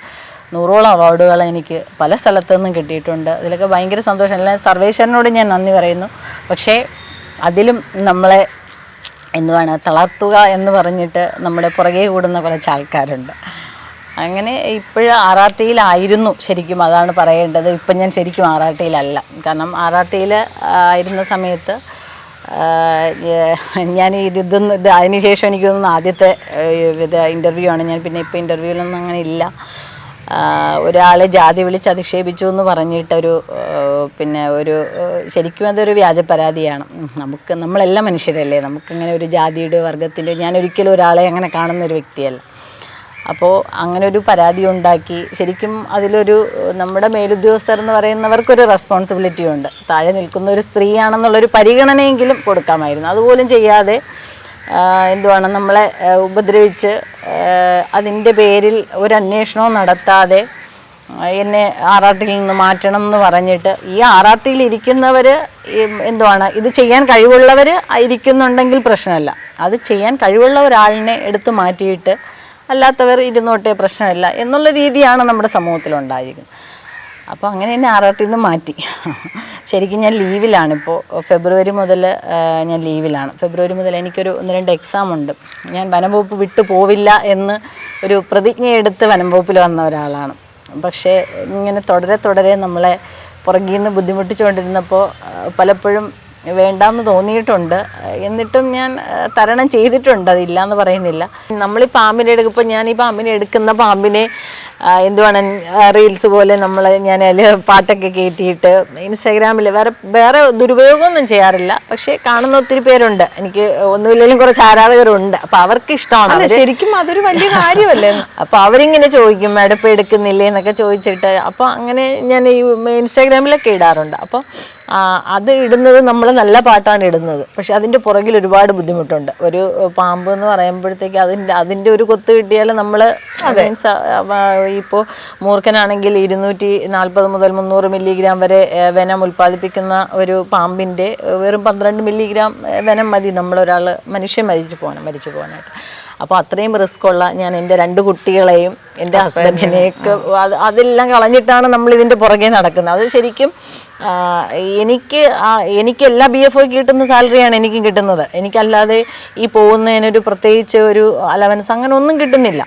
100ഓളം അവാർഡുകൾ എനിക്ക് പല സ്ഥലത്തു നിന്നും കിട്ടിയിട്ടുണ്ട്. അതിലൊക്കെ ഭയങ്കര സന്തോഷം. എല്ലാം സർവേശ്വരനോട് ഞാൻ നന്ദി പറയുന്നു. പക്ഷേ അതിലും നമ്മളെ തളർത്തുക എന്ന് പറഞ്ഞിട്ട് നമ്മുടെ പുറകെ കൂടുന്ന കുറച്ച് ആൾക്കാരുണ്ട്. അങ്ങനെ ഇപ്പോഴും ആറാട്ടിയിലായിരുന്നു ശരിക്കും, അതാണ് പറയേണ്ടത്. ഇപ്പം ഞാൻ ശരിക്കും ആറാട്ടിയിലല്ല. കാരണം ആറാട്ടിയിൽ ആയിരുന്ന സമയത്ത് ഞാൻ അതിനുശേഷം എനിക്ക് തോന്നുന്നു ആദ്യത്തെ ഇൻ്റർവ്യൂ ആണ് ഞാൻ. പിന്നെ ഇപ്പോൾ ഇൻ്റർവ്യൂവിലൊന്നും അങ്ങനെ ഇല്ല. ഒരാളെ ജാതി വിളിച്ച് അധിക്ഷേപിച്ചു എന്ന് പറഞ്ഞിട്ടൊരു ശരിക്കും അതൊരു വ്യാജ പരാതിയാണ്. നമ്മളെല്ലാം മനുഷ്യരല്ലേ, നമുക്കിങ്ങനെ ഒരു ജാതിയുടെ വർഗത്തിൻ്റെ ഞാൻ ഒരിക്കലും ഒരാളെ അങ്ങനെ കാണുന്നൊരു വ്യക്തിയല്ല. അപ്പോൾ അങ്ങനെ ഒരു പരാതി ഉണ്ടാക്കി ശരിക്കും അതിലൊരു നമ്മുടെ മേലുദ്യോഗസ്ഥർ എന്ന് പറയുന്നവർക്കൊരു റെസ്പോൺസിബിലിറ്റി ഉണ്ട്. താഴെ നിൽക്കുന്ന ഒരു സ്ത്രീയാണെന്നുള്ളൊരു പരിഗണനയെങ്കിലും കൊടുക്കാമായിരുന്നു. അതുപോലും ചെയ്യാതെ നമ്മളെ ഉപദ്രവിച്ച് അതിൻ്റെ പേരിൽ ഒരു അന്വേഷണവും നടത്താതെ എന്നെ ആറാട്ടിൽ നിന്ന് മാറ്റണം എന്ന് പറഞ്ഞിട്ട് ഈ ആറാട്ടിൽ ഇരിക്കുന്നവർ ഇത് ചെയ്യാൻ കഴിവുള്ളവർ ഇരിക്കുന്നുണ്ടെങ്കിൽ പ്രശ്നമല്ല. അത് ചെയ്യാൻ കഴിവുള്ള ഒരാളിനെ എടുത്ത് മാറ്റിയിട്ട് അല്ലാത്തവർ ഇരുന്നോട്ടെ പ്രശ്നമില്ല എന്നുള്ള രീതിയാണ് നമ്മുടെ സമൂഹത്തിലുണ്ടായിരിക്കുന്നത്. അപ്പോൾ അങ്ങനെ എന്നെ ആറാട്ടിൽ നിന്ന് മാറ്റി. ശരിക്കും ഞാൻ ലീവിലാണ് ഇപ്പോൾ. ഫെബ്രുവരി മുതൽ ഞാൻ ലീവിലാണ്. ഫെബ്രുവരി മുതൽ എനിക്കൊരു 1-2 എക്സാം ഉണ്ട്. ഞാൻ വനംവകുപ്പ് വിട്ടു പോവില്ല എന്ന് ഒരു പ്രതിജ്ഞയെടുത്ത് വനംവകുപ്പിൽ വന്ന ഒരാളാണ്. പക്ഷേ ഇങ്ങനെ തുടരെ നമ്മളെ പുറകിൽ നിന്ന് ബുദ്ധിമുട്ടിച്ചുകൊണ്ടിരുന്നപ്പോൾ പലപ്പോഴും വേണ്ടാന്ന് തോന്നിയിട്ടുണ്ട്. എന്നിട്ടും ഞാൻ തരണം ചെയ്തിട്ടുണ്ട്, അതില്ലാന്ന് പറയുന്നില്ല. നമ്മൾ ഈ പാമ്പിനെ എടുക്കുമ്പോൾ ഞാൻ ഈ പാമ്പിനെ എടുക്കുന്ന പാമ്പിനെ എന്തുവാണ് റീൽസ് പോലെ ഞാൻ അതിൽ പാട്ടൊക്കെ കയറ്റിയിട്ട് ഇൻസ്റ്റാഗ്രാമിൽ വേറെ ദുരുപയോഗമൊന്നും ചെയ്യാറില്ല. പക്ഷേ കാണുന്ന ഒത്തിരി പേരുണ്ട്, എനിക്ക് ഒന്നുമില്ലെങ്കിലും കുറച്ച് ആരാധകരുണ്ട്. അപ്പം അവർക്ക് ഇഷ്ടമാണ്. ശരിക്കും അതൊരു വലിയ കാര്യമല്ലേ? അപ്പം അവരിങ്ങനെ ചോദിക്കും മാഡം ഇപ്പം എടുക്കുന്നില്ലേ എന്നൊക്കെ ചോദിച്ചിട്ട്. അപ്പോൾ അങ്ങനെ ഞാൻ ഈ ഇൻസ്റ്റാഗ്രാമിലൊക്കെ ഇടാറുണ്ട്. അപ്പോൾ അത് ഇടുന്നത് നമ്മൾ നല്ല പാട്ടാണ് ഇടുന്നത്, പക്ഷെ അതിൻ്റെ പുറകിൽ ഒരുപാട് ബുദ്ധിമുട്ടുണ്ട്. ഒരു പാമ്പ് എന്ന് പറയുമ്പോഴത്തേക്ക് അതിൻ്റെ ഒരു കൊത്ത് കിട്ടിയാൽ നമ്മൾ മീൻസ് ഇപ്പോൾ മൂർഖനാണെങ്കിൽ 240 മുതൽ 300 മില്ലിഗ്രാം വരെ വെനം ഉൽപ്പാദിപ്പിക്കുന്ന ഒരു പാമ്പിൻ്റെ വെറും 12 മില്ലിഗ്രാം വെനം മതി മനുഷ്യൻ മരിച്ചു പോകാനായിട്ട്. അപ്പോൾ അത്രയും റിസ്ക് ഉള്ള ഞാൻ എൻ്റെ 2 കുട്ടികളെയും എൻ്റെ ഹസ്ബൻഡിനെയൊക്കെ അതെല്ലാം കളഞ്ഞിട്ടാണ് നമ്മൾ ഇതിൻ്റെ പുറകെ നടക്കുന്നത്. അത് ശരിക്കും എനിക്ക് എല്ലാ BFO കിട്ടുന്ന സാലറിയാണ് എനിക്കും കിട്ടുന്നത്. എനിക്കല്ലാതെ ഈ പോകുന്നതിനൊരു പ്രത്യേകിച്ച് ഒരു അലവൻസ് അങ്ങനെ ഒന്നും കിട്ടുന്നില്ല.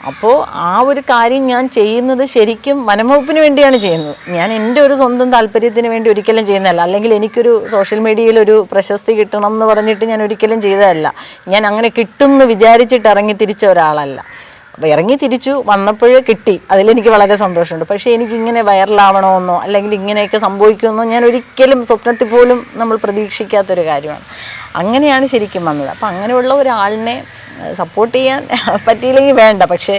അപ്പോൾ ആ ഒരു കാര്യം ഞാൻ ചെയ്യുന്നത് ശരിക്കും വനംവകുപ്പിന് വേണ്ടിയാണ് ചെയ്യുന്നത്. ഞാൻ എൻ്റെ ഒരു സ്വന്തം താല്പര്യത്തിന് വേണ്ടി ഒരിക്കലും ചെയ്യുന്നതല്ല. അല്ലെങ്കിൽ എനിക്കൊരു സോഷ്യൽ മീഡിയയിൽ ഒരു പ്രശസ്തി കിട്ടണം എന്ന് പറഞ്ഞിട്ട് ഞാൻ ഒരിക്കലും ചെയ്തതല്ല. ഞാൻ അങ്ങനെ കിട്ടുമെന്ന് വിചാരിച്ചിട്ട് ഇറങ്ങി തിരിച്ച ഒരാളല്ല. ഇറങ്ങി തിരിച്ചു വന്നപ്പോഴേ കിട്ടി, അതിലെനിക്ക് വളരെ സന്തോഷമുണ്ട്. പക്ഷേ എനിക്കിങ്ങനെ വൈറലാവണമെന്നോ അല്ലെങ്കിൽ ഇങ്ങനെയൊക്കെ സംഭവിക്കുമെന്നോ ഞാൻ ഒരിക്കലും സ്വപ്നത്തിൽ പോലും നമ്മൾ പ്രതീക്ഷിക്കാത്തൊരു കാര്യമാണ്. അങ്ങനെയാണ് ശരിക്കും വന്നത്. അപ്പം അങ്ങനെയുള്ള ഒരാളിനെ സപ്പോർട്ട് ചെയ്യാൻ പറ്റിയില്ലെങ്കിൽ വേണ്ട, പക്ഷെ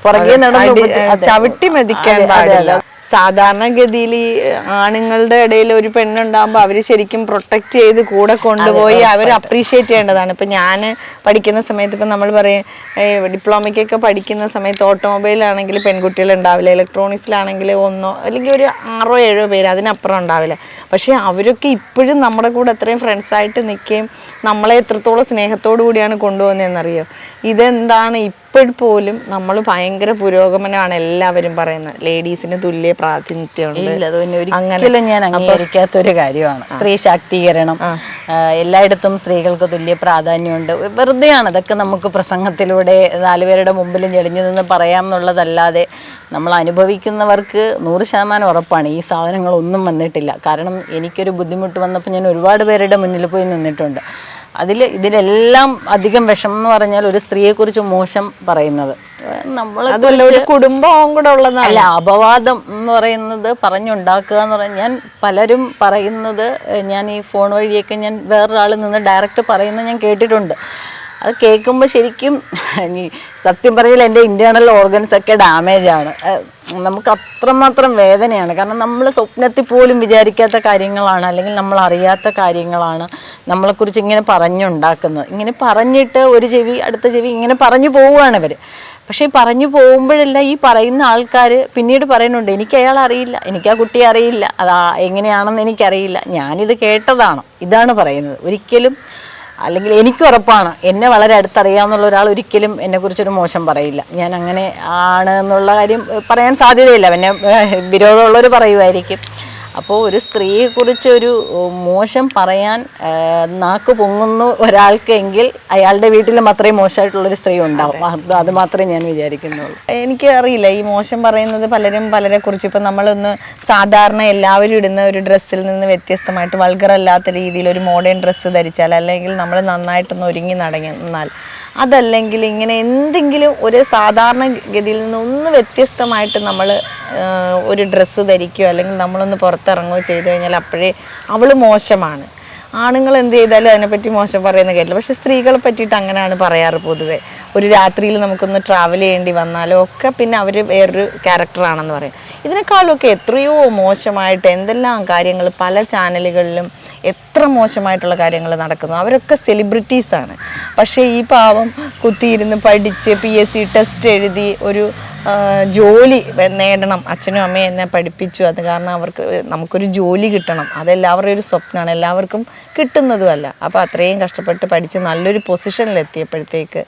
പുറകെ നടന്ന് ചവിട്ടി മെതിക്കാൻ പാടില്ല. സാധാരണഗതിയിൽ ഈ ആണുങ്ങളുടെ ഇടയിൽ ഒരു പെണ്ണുണ്ടാകുമ്പോൾ അവർ ശരിക്കും പ്രൊട്ടക്റ്റ് ചെയ്ത് കൂടെ കൊണ്ടുപോയി അവർ അപ്രീഷിയേറ്റ് ചെയ്യേണ്ടതാണ്. ഇപ്പം ഞാൻ പഠിക്കുന്ന സമയത്ത് ഇപ്പം നമ്മൾ പറയും ഡിപ്ലോമയ്ക്കൊക്കെ പഠിക്കുന്ന സമയത്ത് ഓട്ടോമൊബൈലാണെങ്കിൽ പെൺകുട്ടികൾ ഉണ്ടാവില്ല, ഇലക്ട്രോണിക്സിലാണെങ്കിൽ 1 അല്ലെങ്കിൽ ഒരു 6-7 പേര്, അതിനപ്പുറം ഉണ്ടാവില്ല. പക്ഷേ അവരൊക്കെ ഇപ്പോഴും നമ്മുടെ കൂടെ അത്രയും ഫ്രണ്ട്സായിട്ട് നിൽക്കുകയും നമ്മളെ എത്രത്തോളം സ്നേഹത്തോടു കൂടിയാണ് കൊണ്ടുപോകുന്നതെന്നറിയോ. ഇതെന്താണ് ഇപ്പോഴും നമ്മൾ ഭയങ്കര പുരോഗമനമാണ് എല്ലാവരും പറയുന്നത്. ലേഡീസിന് തുല്യ പ്രാതിനിധ്യമുണ്ട്. ഒരിക്കലും ഞാൻ അംഗീകരിക്കാത്തൊരു കാര്യമാണ് സ്ത്രീ ശാക്തീകരണം. എല്ലായിടത്തും സ്ത്രീകൾക്ക് തുല്യ പ്രാധാന്യമുണ്ട്. വെറുതെയാണ് ഇതൊക്കെ നമുക്ക് പ്രസംഗത്തിലൂടെ 4 പേരുടെ മുമ്പിലും ഞെളിഞ്ഞു നിന്ന് പറയാം എന്നുള്ളതല്ലാതെ നമ്മൾ അനുഭവിക്കുന്നവർക്ക് 100% ഉറപ്പാണ് ഈ സാധനങ്ങളൊന്നും വന്നിട്ടില്ല. കാരണം എനിക്കൊരു ബുദ്ധിമുട്ട് വന്നപ്പോൾ ഞാൻ ഒരുപാട് പേരുടെ മുന്നിൽ പോയി നിന്നിട്ടുണ്ട്. ഇതിലെല്ലാം അധികം വിഷമം എന്ന് പറഞ്ഞാൽ ഒരു സ്ത്രീയെക്കുറിച്ച് മോശം പറയുന്നത്, നമ്മളെ കുടുംബവും കൂടെ ഉള്ളതാണ്. അല്ല, അപവാദം എന്ന് പറയുന്നത് പറഞ്ഞുണ്ടാക്കുക എന്ന് പറഞ്ഞാൽ ഞാൻ പലരും പറയുന്നത് ഞാൻ ഈ ഫോൺ വഴിയൊക്കെ ഞാൻ വേറൊരാളിൽ നിന്ന് ഡയറക്റ്റ് പറയുന്നത് ഞാൻ കേട്ടിട്ടുണ്ട്. അത് കേൾക്കുമ്പോൾ ശരിക്കും സത്യം പറഞ്ഞാൽ എൻ്റെ ഇൻറ്റേർണൽ ഓർഗൻസ് ഒക്കെ ഡാമേജാണ്. നമുക്ക് അത്രമാത്രം വേദനയാണ്. കാരണം നമ്മൾ സ്വപ്നത്തിൽ പോലും വിചാരിക്കാത്ത കാര്യങ്ങളാണ്, അല്ലെങ്കിൽ നമ്മൾ അറിയാത്ത കാര്യങ്ങളാണ് നമ്മളെക്കുറിച്ച് ഇങ്ങനെ പറഞ്ഞുണ്ടാക്കുന്നത്. ഇങ്ങനെ പറഞ്ഞിട്ട് ഒരു ചെവി അടുത്ത ചെവി ഇങ്ങനെ പറഞ്ഞു പോവുകയാണ് ഇവർ. പക്ഷേ പറഞ്ഞു പോകുമ്പോഴെല്ലാം ഈ പറയുന്ന ആൾക്കാർ പിന്നീട് പറയുന്നുണ്ട് എനിക്ക് അയാൾ അറിയില്ല, എനിക്ക് ആ കുട്ടിയെ അറിയില്ല, എങ്ങനെയാണെന്ന് എനിക്കറിയില്ല, ഞാനിത് കേട്ടതാണ്, ഇതാണ് പറയുന്നത്. ഒരിക്കലും, അല്ലെങ്കിൽ എനിക്ക് ഉറപ്പാണ് എന്നെ വളരെ അടുത്തറിയാവുന്ന ഒരാൾ ഒരിക്കലും എന്നെക്കുറിച്ചൊരു മോശം പറയില്ല. ഞാൻ അങ്ങനെ ആണ് എന്നുള്ള കാര്യം പറയാൻ സാധ്യതയില്ല. പിന്നെ വിരോധമുള്ളവർ പറയുമായിരിക്കും. അപ്പോൾ ഒരു സ്ത്രീയെക്കുറിച്ച് ഒരു മോശം പറയാൻ നാക്ക് പൊങ്ങുന്നു ഒരാൾക്കെങ്കിൽ അയാളുടെ വീട്ടിലും അത്രയും മോശമായിട്ടുള്ളൊരു സ്ത്രീ ഉണ്ടാവും. അത് മാത്രമേ ഞാൻ വിചാരിക്കുന്നുള്ളൂ. എനിക്ക് അറിയില്ല ഈ മോശം പറയുന്നത് പലരും പലരെ കുറിച്ച്. ഇപ്പം നമ്മളൊന്ന് സാധാരണ എല്ലാവരും ഇടുന്ന ഒരു ഡ്രസ്സിൽ നിന്ന് വ്യത്യസ്തമായിട്ട് വൾഗറല്ലാത്ത രീതിയിൽ ഒരു മോഡേൺ ഡ്രസ്സ് ധരിച്ചാൽ, അല്ലെങ്കിൽ നമ്മൾ നന്നായിട്ടൊന്ന് ഒരുങ്ങി നടന്നാൽ, അതല്ലെങ്കിൽ ഇങ്ങനെ എന്തെങ്കിലും ഒരു സാധാരണ ഗതിയിൽ നിന്ന് ഒന്ന് വ്യത്യസ്തമായിട്ട് നമ്മൾ ഒരു ഡ്രസ്സ് ധരിക്കുകയോ അല്ലെങ്കിൽ നമ്മളൊന്ന് പുറത്തിറങ്ങുകയോ ചെയ്തു കഴിഞ്ഞാൽ അപ്പോഴേ അവൾ മോശമാണ്. ആണുങ്ങൾ എന്ത് ചെയ്താലും അതിനെപ്പറ്റി മോശം പറയുന്ന കേട്ടില്ല. പക്ഷെ സ്ത്രീകളെ പറ്റിയിട്ട് അങ്ങനെയാണ് പറയാറ് പൊതുവെ. ഒരു രാത്രിയിൽ നമുക്കൊന്ന് ട്രാവൽ ചെയ്യേണ്ടി വന്നാലോ ഒക്കെ പിന്നെ അവർ വേറൊരു ക്യാരക്ടറാണെന്ന് പറയും. ഇതിനേക്കാളൊക്കെ എത്രയോ മോശമായിട്ട് എന്തെല്ലാം കാര്യങ്ങൾ പല ചാനലുകളിലും എത്ര മോശമായിട്ടുള്ള കാര്യങ്ങൾ നടക്കുന്നു. അവരൊക്കെ സെലിബ്രിറ്റീസാണ്. പക്ഷേ ഈ പാവം കുത്തിയിരുന്ന് പഠിച്ച് PSC ടെസ്റ്റ് എഴുതി ഒരു ജോലി നേടണം. അച്ഛനും അമ്മയും എന്നെ പഠിപ്പിച്ചു, അത് കാരണം നമുക്കൊരു ജോലി കിട്ടണം, അതെല്ലാവരുടെയും ഒരു സ്വപ്നമാണ്, എല്ലാവർക്കും കിട്ടുന്നതുമല്ല. അപ്പോൾ അത്രയും കഷ്ടപ്പെട്ട് പഠിച്ച് നല്ലൊരു പൊസിഷനിലെത്തിയപ്പോഴത്തേക്ക്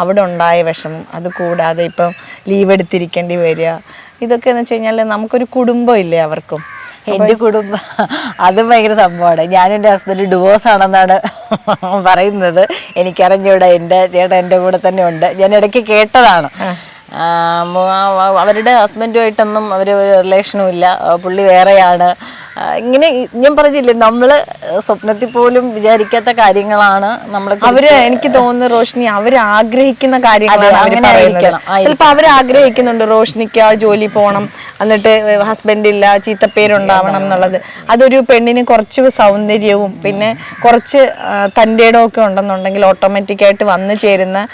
അവിടെ ഉണ്ടായ വിഷമം, അത് കൂടാതെ ഇപ്പം ലീവ് എടുത്തിരിക്കേണ്ടി വരിക, ഇതൊക്കെ എന്ന് വെച്ച് കഴിഞ്ഞാൽ നമുക്കൊരു കുടുംബം ഇല്ലേ അവർക്കും. എൻ്റെ കുടുംബം അത് ഭയങ്കര സംഭവമാണ്. ഞാനും എൻ്റെ ഹസ്ബൻഡ് ഡിവോഴ്സ് ആണെന്നാണ് പറയുന്നത്. എനിക്കറിഞ്ഞൂടെ. എൻ്റെ ചേട്ടൻ എൻ്റെ കൂടെ തന്നെ ഉണ്ട്. ഞാൻ ഇടയ്ക്ക് കേട്ടതാണ്. അവരുടെ ഹസ്ബൻഡുമായിട്ടൊന്നും അവർ ഒരു റിലേഷനും ഇല്ല, പുള്ളി വേറെയാണ്. ഇങ്ങനെ ഞാൻ പറഞ്ഞില്ലേ, നമ്മള് സ്വപ്നത്തിൽ പോലും വിചാരിക്കാത്ത കാര്യങ്ങളാണ് നമ്മളെ എനിക്ക് തോന്നുന്നു റോഷിനി അവർ ആഗ്രഹിക്കുന്ന കാര്യങ്ങളാണ്. ചിലപ്പോ അവർ ആഗ്രഹിക്കുന്നുണ്ട് റോഷിനിക്ക് ആ ജോലി പോകണം, എന്നിട്ട് ഹസ്ബൻഡ് ഇല്ല, ചീത്തപ്പേരുണ്ടാവണം എന്നുള്ളത്. അതൊരു പെണ്ണിന് കുറച്ച് സൗന്ദര്യവും പിന്നെ കുറച്ച് തൻ്റെ ഇടമൊക്കെ ഉണ്ടെന്നുണ്ടെങ്കിൽ ഓട്ടോമാറ്റിക്കായിട്ട് വന്നു ചേരുന്ന,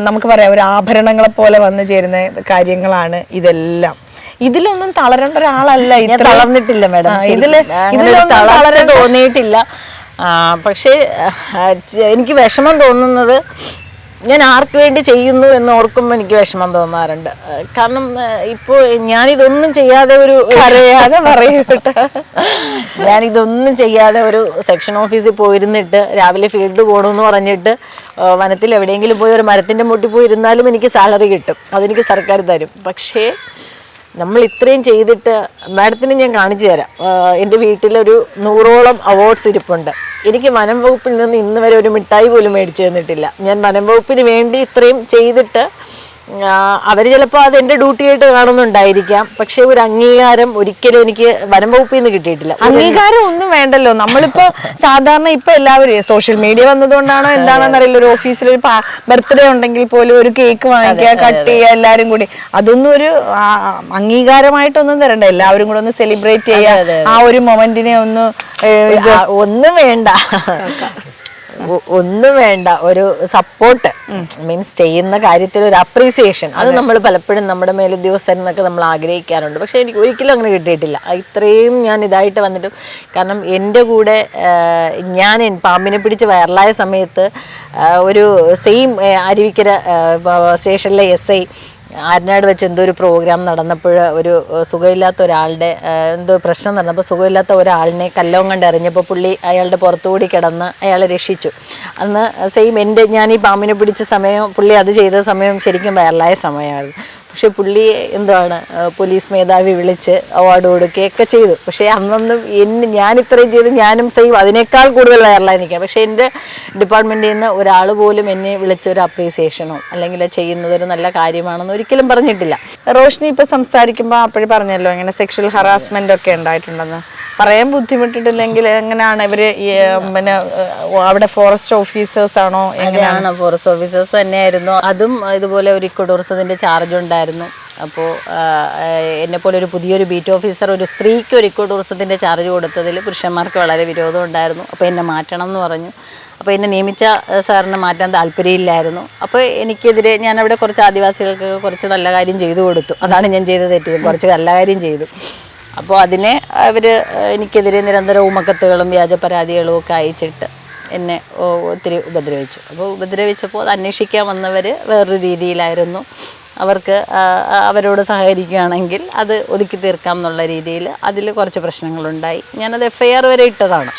നമുക്ക് പറയാം, ഒരു ആഭരണങ്ങളെ പോലെ വന്നു ചേരുന്ന കാര്യങ്ങളാണ് ഇതെല്ലാം. ഇതിലൊന്നും തളരേണ്ട ഒരാളല്ല. ഞാൻ തളർന്നിട്ടില്ല മാഡം, ഇതിലൊന്നും തോന്നിയിട്ടില്ല. പക്ഷേ എനിക്ക് വിഷമം തോന്നുന്നത് ഞാൻ ആർക്ക് വേണ്ടി ചെയ്യുന്നു എന്ന് ഓർക്കുമ്പോൾ എനിക്ക് വിഷമം തോന്നാറുണ്ട്. കാരണം ഇപ്പോൾ ഞാനിതൊന്നും ചെയ്യാതെ ഞാനിതൊന്നും ചെയ്യാതെ ഒരു സെക്ഷൻ ഓഫീസിൽ പോയിരുന്നിട്ട് രാവിലെ ഫീൽഡ് പോകണമെന്ന് പറഞ്ഞിട്ട് വനത്തിൽ എവിടെയെങ്കിലും പോയി ഒരു മരത്തിൻ്റെ മുട്ടിൽ പോയിരുന്നാലും എനിക്ക് സാലറി കിട്ടും, അതെനിക്ക് സർക്കാർ തരും. പക്ഷേ നമ്മൾ ഇത്രയും ചെയ്തിട്ട് മാഡത്തിന് ഞാൻ കാണിച്ചു തരാം. എൻ്റെ വീട്ടിലൊരു 100ഓളം അവാർഡ്സ് ഇരിപ്പുണ്ട്. എനിക്ക് വനം വകുപ്പിൽ നിന്ന് ഇന്ന് വരെ ഒരു മിഠായി പോലും മേടിച്ചു തന്നിട്ടില്ല. ഞാൻ വനം വകുപ്പിന് വേണ്ടി ഇത്രയും ചെയ്തിട്ട് അവർ ചിലപ്പോൾ അത് എൻ്റെ ഡ്യൂട്ടി ആയിട്ട് കാണുന്നുണ്ടായിരിക്കാം. പക്ഷെ ഒരു അംഗീകാരം ഒരിക്കലും എനിക്ക് വനം വകുപ്പിൽ നിന്ന് കിട്ടിയിട്ടില്ല. അംഗീകാരം ഒന്നും വേണ്ടല്ലോ. നമ്മളിപ്പോ സാധാരണ ഇപ്പൊ എല്ലാവരും സോഷ്യൽ മീഡിയ വന്നതുകൊണ്ടാണോ എന്താണെന്ന് അറിയില്ല, ഒരു ഓഫീസിൽ ഒരു ബർത്ത്ഡേ ഉണ്ടെങ്കിൽ പോലും ഒരു കേക്ക് വാങ്ങിക്കുക, കട്ട് ചെയ്യുക, എല്ലാരും കൂടി. അതൊന്നും ഒരു അംഗീകാരമായിട്ടൊന്നും തരണ്ട. എല്ലാവരും കൂടെ ഒന്ന് സെലിബ്രേറ്റ് ചെയ്യുക, ആ ഒരു മൊമെന്റിനെ ഒന്നും വേണ്ട, ഒന്നും വേണ്ട. ഒരു സപ്പോർട്ട് മീൻസ് ചെയ്യുന്ന കാര്യത്തിൽ ഒരു അപ്രീസിയേഷൻ, അത് നമ്മൾ പലപ്പോഴും നമ്മുടെ മേലുദ്യോഗസ്ഥരെന്നൊക്കെ നമ്മൾ ആഗ്രഹിക്കാറുണ്ട്. പക്ഷെ എനിക്ക് ഒരിക്കലും അങ്ങനെ കിട്ടിയിട്ടില്ല. ഇത്രയും ഞാൻ ഇതായിട്ട് വന്നിട്ടും. കാരണം എൻ്റെ കൂടെ ഞാൻ പാമ്പിനെ പിടിച്ച് വൈറലായ സമയത്ത് ഒരു സെയിം അരുവിക്കര സ്റ്റേഷനിലെ SI ആരനാട് വെച്ച് എന്തോ ഒരു പ്രോഗ്രാം നടന്നപ്പോൾ ഒരു സുഖമില്ലാത്ത ഒരാളുടെ എന്തോ പ്രശ്നം നടന്നപ്പോൾ സുഖമില്ലാത്ത ഒരാളിനെ കല്ലോം കണ്ട് എറിഞ്ഞപ്പോൾ പുള്ളി അയാളുടെ പുറത്തുകൂടി കിടന്ന് അയാളെ രക്ഷിച്ചു. അന്ന് സെയിം ഞാൻ ഈ പാമ്പിനെ പിടിച്ച സമയം പുള്ളി അത് ചെയ്ത സമയം ശരിക്കും വൈറലായ സമയമായിരുന്നു. പക്ഷെ പുള്ളി എന്താണ് പോലീസ് മേധാവി വിളിച്ച് അവാർഡ് കൊടുക്കുകയൊക്കെ ചെയ്തു. പക്ഷേ അന്നൊന്നും ഞാൻ ഇത്രയും ചെയ്ത് ഞാനും സെയിം അതിനേക്കാൾ കൂടുതൽ വൈറലായി നിൽക്കാം. പക്ഷേ എൻ്റെ ഡിപ്പാർട്ട്മെൻറ്റിൽ നിന്ന് ഒരാൾ പോലും എന്നെ വിളിച്ചൊരു അപ്രീസിയേഷനോ അല്ലെങ്കിൽ ചെയ്യുന്നത് ഒരു നല്ല കാര്യമാണെന്ന് ഒരിക്കലും പറഞ്ഞിട്ടില്ല. റോഷിനി ഇപ്പൊ സംസാരിക്കുമ്പോൾ അപ്പോഴും പറഞ്ഞല്ലോ ഇങ്ങനെ സെക്ഷൽ ഹറാസ്മെന്റ് ഒക്കെ ഉണ്ടായിട്ടുണ്ടെന്ന്. പറയാൻ ബുദ്ധിമുട്ടിട്ടില്ലെങ്കിൽ എങ്ങനെയാണ് ഇവര് പിന്നെ അവിടെ ഫോറസ്റ്റ് ഓഫീസേഴ്സ് ആണോ? എങ്ങനെയാണ്? ഫോറസ്റ്റ് ഓഫീസേഴ്സ് തന്നെയായിരുന്നു. അതും ഇതുപോലെ ഒരു ഇക്കോ ടൂറിസത്തിൻ്റെ ചാർജ് ഉണ്ടായിരുന്നു. അപ്പോൾ എന്നെപ്പോലെ ഒരു പുതിയൊരു ബീറ്റ് ഓഫീസർ ഒരു സ്ത്രീക്ക് ഒരു ഇക്കോ ടൂറിസത്തിൻ്റെ ചാർജ് കൊടുത്തതിൽ പുരുഷന്മാർക്ക് വളരെ വിരോധം ഉണ്ടായിരുന്നു. അപ്പോൾ എന്നെ മാറ്റണം എന്ന് പറഞ്ഞു. അപ്പോൾ എന്നെ നിയമിച്ച സാറിന് മാറ്റാൻ താല്പര്യമില്ലായിരുന്നു. അപ്പോൾ എനിക്കെതിരെ ഞാനവിടെ കുറച്ച് ആദിവാസികൾക്ക് കുറച്ച് നല്ല കാര്യം ചെയ്തു കൊടുത്തു. അതാണ് ഞാൻ ചെയ്ത തെറ്റ്, കുറച്ച് നല്ല കാര്യം ചെയ്തു. അപ്പോൾ അതിനെ അവർ എനിക്കെതിരെ നിരന്തര ഊമക്കത്തുകളും വ്യാജ പരാതികളും ഒക്കെ അയച്ചിട്ട് എന്നെ ഒത്തിരി ഉപദ്രവിച്ചു. അപ്പോൾ ഉപദ്രവിച്ചപ്പോൾ അത് അന്വേഷിക്കാൻ വന്നവർ വേറൊരു രീതിയിലായിരുന്നു. അവർക്ക് അവരോട് സഹകരിക്കുകയാണെങ്കിൽ അത് ഒതുക്കി തീർക്കാം എന്നുള്ള രീതിയിൽ അതിൽ കുറച്ച് പ്രശ്നങ്ങളുണ്ടായി. ഞാനത് FIR വരെ ഇട്ടതാണ്.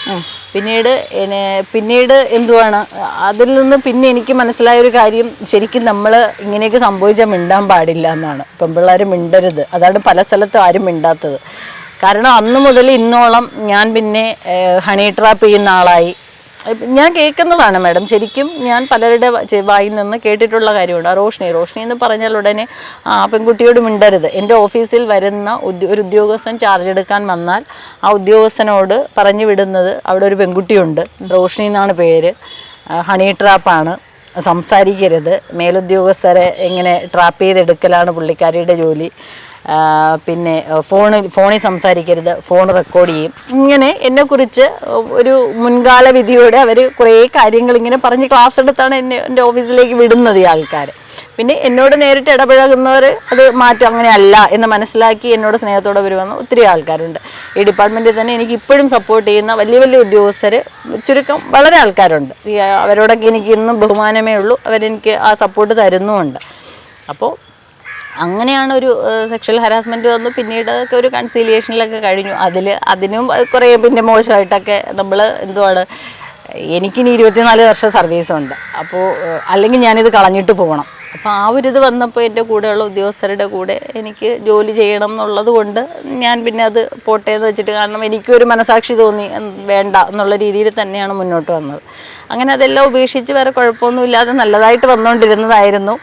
പിന്നീട് എന്തുവാണ് അതിൽ നിന്ന് പിന്നെ എനിക്ക് മനസ്സിലായൊരു കാര്യം, ശരിക്കും നമ്മൾ ഇങ്ങനെയൊക്കെ സംഭവിച്ചാൽ മിണ്ടാൻ പാടില്ല എന്നാണ്. പെൺപിള്ളേർ മിണ്ടരുത്. അതാണ് പല സ്ഥലത്തും ആരും മിണ്ടാത്തത്. കാരണം അന്ന് മുതൽ ഇന്നോളം ഞാൻ പിന്നെ ഹണി ട്രാപ്പ് ചെയ്യുന്ന ആളായി. ഞാൻ കേൾക്കുന്നതാണ് മാഡം, ശരിക്കും ഞാൻ പലരുടെ വായിൽ നിന്ന് കേട്ടിട്ടുള്ള കാര്യമുണ്ട്. റോഷിനി എന്ന് പറഞ്ഞാൽ ഉടനെ ആ പെൺകുട്ടിയോട് മിണ്ടരുത്. എൻ്റെ ഓഫീസിൽ വരുന്ന ഒരു ഉദ്യോഗസ്ഥൻ ചാർജ് എടുക്കാൻ വന്നാൽ ആ ഉദ്യോഗസ്ഥനോട് പറഞ്ഞു വിടുന്നത് അവിടെ ഒരു പെൺകുട്ടിയുണ്ട്, റോഷിനി എന്നാണ് പേര്, ഹണി ട്രാപ്പാണ്, സംസാരിക്കരുത്, മേലുദ്യോഗസ്ഥരെ എങ്ങനെ ട്രാപ്പ് ചെയ്തെടുക്കലാണ് പുള്ളിക്കാരിയുടെ ജോലി, പിന്നെ ഫോണിൽ സംസാരിക്കരുത്, ഫോൺ റെക്കോർഡ് ചെയ്യും. ഇങ്ങനെ എന്നെക്കുറിച്ച് ഒരു മുൻകാല വിധിയോടെ അവർ കുറേ കാര്യങ്ങൾ ഇങ്ങനെ പറഞ്ഞ് ക്ലാസ് എടുത്താണ് എൻ്റെ ഓഫീസിലേക്ക് വിടുന്നത് ഈ ആൾക്കാർ. പിന്നെ എന്നോട് നേരിട്ട് ഇടപഴകുന്നവർ അത് മാറ്റം അങ്ങനെയല്ല എന്ന് മനസ്സിലാക്കി എന്നോട് സ്നേഹത്തോടെ വരുമെന്ന് ഒത്തിരി ആൾക്കാരുണ്ട്. ഈ ഡിപ്പാർട്ട്മെൻറ്റിൽ തന്നെ എനിക്ക് ഇപ്പോഴും സപ്പോർട്ട് ചെയ്യുന്ന വലിയ വലിയ ഉദ്യോഗസ്ഥർ ചുരുക്കം വളരെ ആൾക്കാരുണ്ട്. അവരോടൊക്കെ എനിക്ക് ഇന്നും ബഹുമാനമേ ഉള്ളൂ. അവരെനിക്ക് ആ സപ്പോർട്ട് തരുന്നുമുണ്ട്. അപ്പോൾ അങ്ങനെയാണ് ഒരു സെക്ഷൽ ഹരാസ്മെൻറ്റ് വന്നു. പിന്നീട് അതൊക്കെ ഒരു കൺസീലിയേഷനിലൊക്കെ കഴിഞ്ഞു. അതിനും കുറേ പിന്നെ മോശമായിട്ടൊക്കെ നമ്മൾ എന്തുവാണ്, എനിക്കിനി 24 വർഷം സർവീസുണ്ട്. അപ്പോൾ അല്ലെങ്കിൽ ഞാനിത് കളഞ്ഞിട്ട് പോകണം. അപ്പോൾ ആ ഒരു ഇത് വന്നപ്പോൾ എൻ്റെ കൂടെയുള്ള ഉദ്യോഗസ്ഥരുടെ കൂടെ എനിക്ക് ജോലി ചെയ്യണം എന്നുള്ളത് കൊണ്ട് ഞാൻ പിന്നെ അത് പോട്ടെ എന്ന് വെച്ചിട്ട്, കാരണം എനിക്കൊരു മനസാക്ഷി തോന്നി വേണ്ട എന്നുള്ള രീതിയിൽ തന്നെയാണ് മുന്നോട്ട് വന്നത്. അങ്ങനെ അതെല്ലാം ഉപേക്ഷിച്ച് വേറെ കുഴപ്പമൊന്നുമില്ലാതെ നല്ലതായിട്ട് വന്നുകൊണ്ടിരുന്നതായിരുന്നു.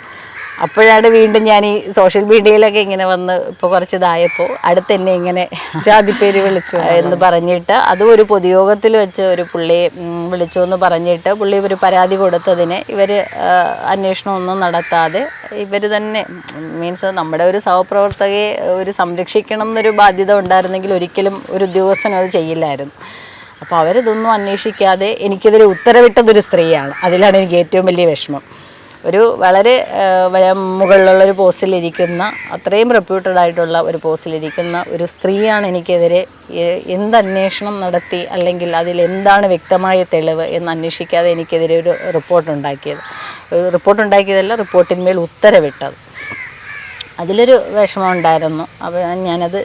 അപ്പോഴാണ് വീണ്ടും ഞാൻ ഈ സോഷ്യൽ മീഡിയയിലൊക്കെ ഇങ്ങനെ വന്ന് ഇപ്പോൾ കുറച്ച് ഇതായപ്പോൾ അടുത്ത് തന്നെ ഇങ്ങനെ ജാതിപ്പേര് വിളിച്ചു എന്ന് പറഞ്ഞിട്ട്, അതും ഒരു പൊതുയോഗത്തിൽ വെച്ച് ഒരു പുള്ളിയെ വിളിച്ചു എന്ന് പറഞ്ഞിട്ട് പുള്ളി ഒരു പരാതി കൊടുത്തതിന് ഇവർ അന്വേഷണമൊന്നും നടത്താതെ ഇവർ തന്നെ മീൻസ് നമ്മുടെ ഒരു സഹപ്രവർത്തകയെ ഒരു സംരക്ഷിക്കണം എന്നൊരു ബാധ്യത ഉണ്ടായിരുന്നെങ്കിൽ ഒരിക്കലും ഒരു ഉദ്യോഗസ്ഥനും അത് ചെയ്യില്ലായിരുന്നു. അപ്പോൾ അവരിതൊന്നും അന്വേഷിക്കാതെ എനിക്കെതിരെ ഉത്തരവിട്ടതൊരു സ്ത്രീയാണ്. അതിലാണ് എനിക്ക് ഏറ്റവും വലിയ വിഷമം. ഒരു വളരെ മുകളിലുള്ളൊരു പോസ്റ്റിലിരിക്കുന്ന, അത്രയും റെപ്യൂട്ടഡ് ആയിട്ടുള്ള ഒരു പോസ്റ്റിലിരിക്കുന്ന ഒരു സ്ത്രീയാണ് എനിക്കെതിരെ എന്ത് അന്വേഷണം നടത്തി അല്ലെങ്കിൽ അതിൽ എന്താണ് വ്യക്തമായ തെളിവ് എന്ന് അന്വേഷിക്കാതെ എനിക്കെതിരെ ഒരു റിപ്പോർട്ടുണ്ടാക്കിയതല്ല, റിപ്പോർട്ടിന്മേൽ ഉത്തരവിട്ടത്. അതിലൊരു വിഷമം ഉണ്ടായിരുന്നു. അപ്പോൾ ഞാനത്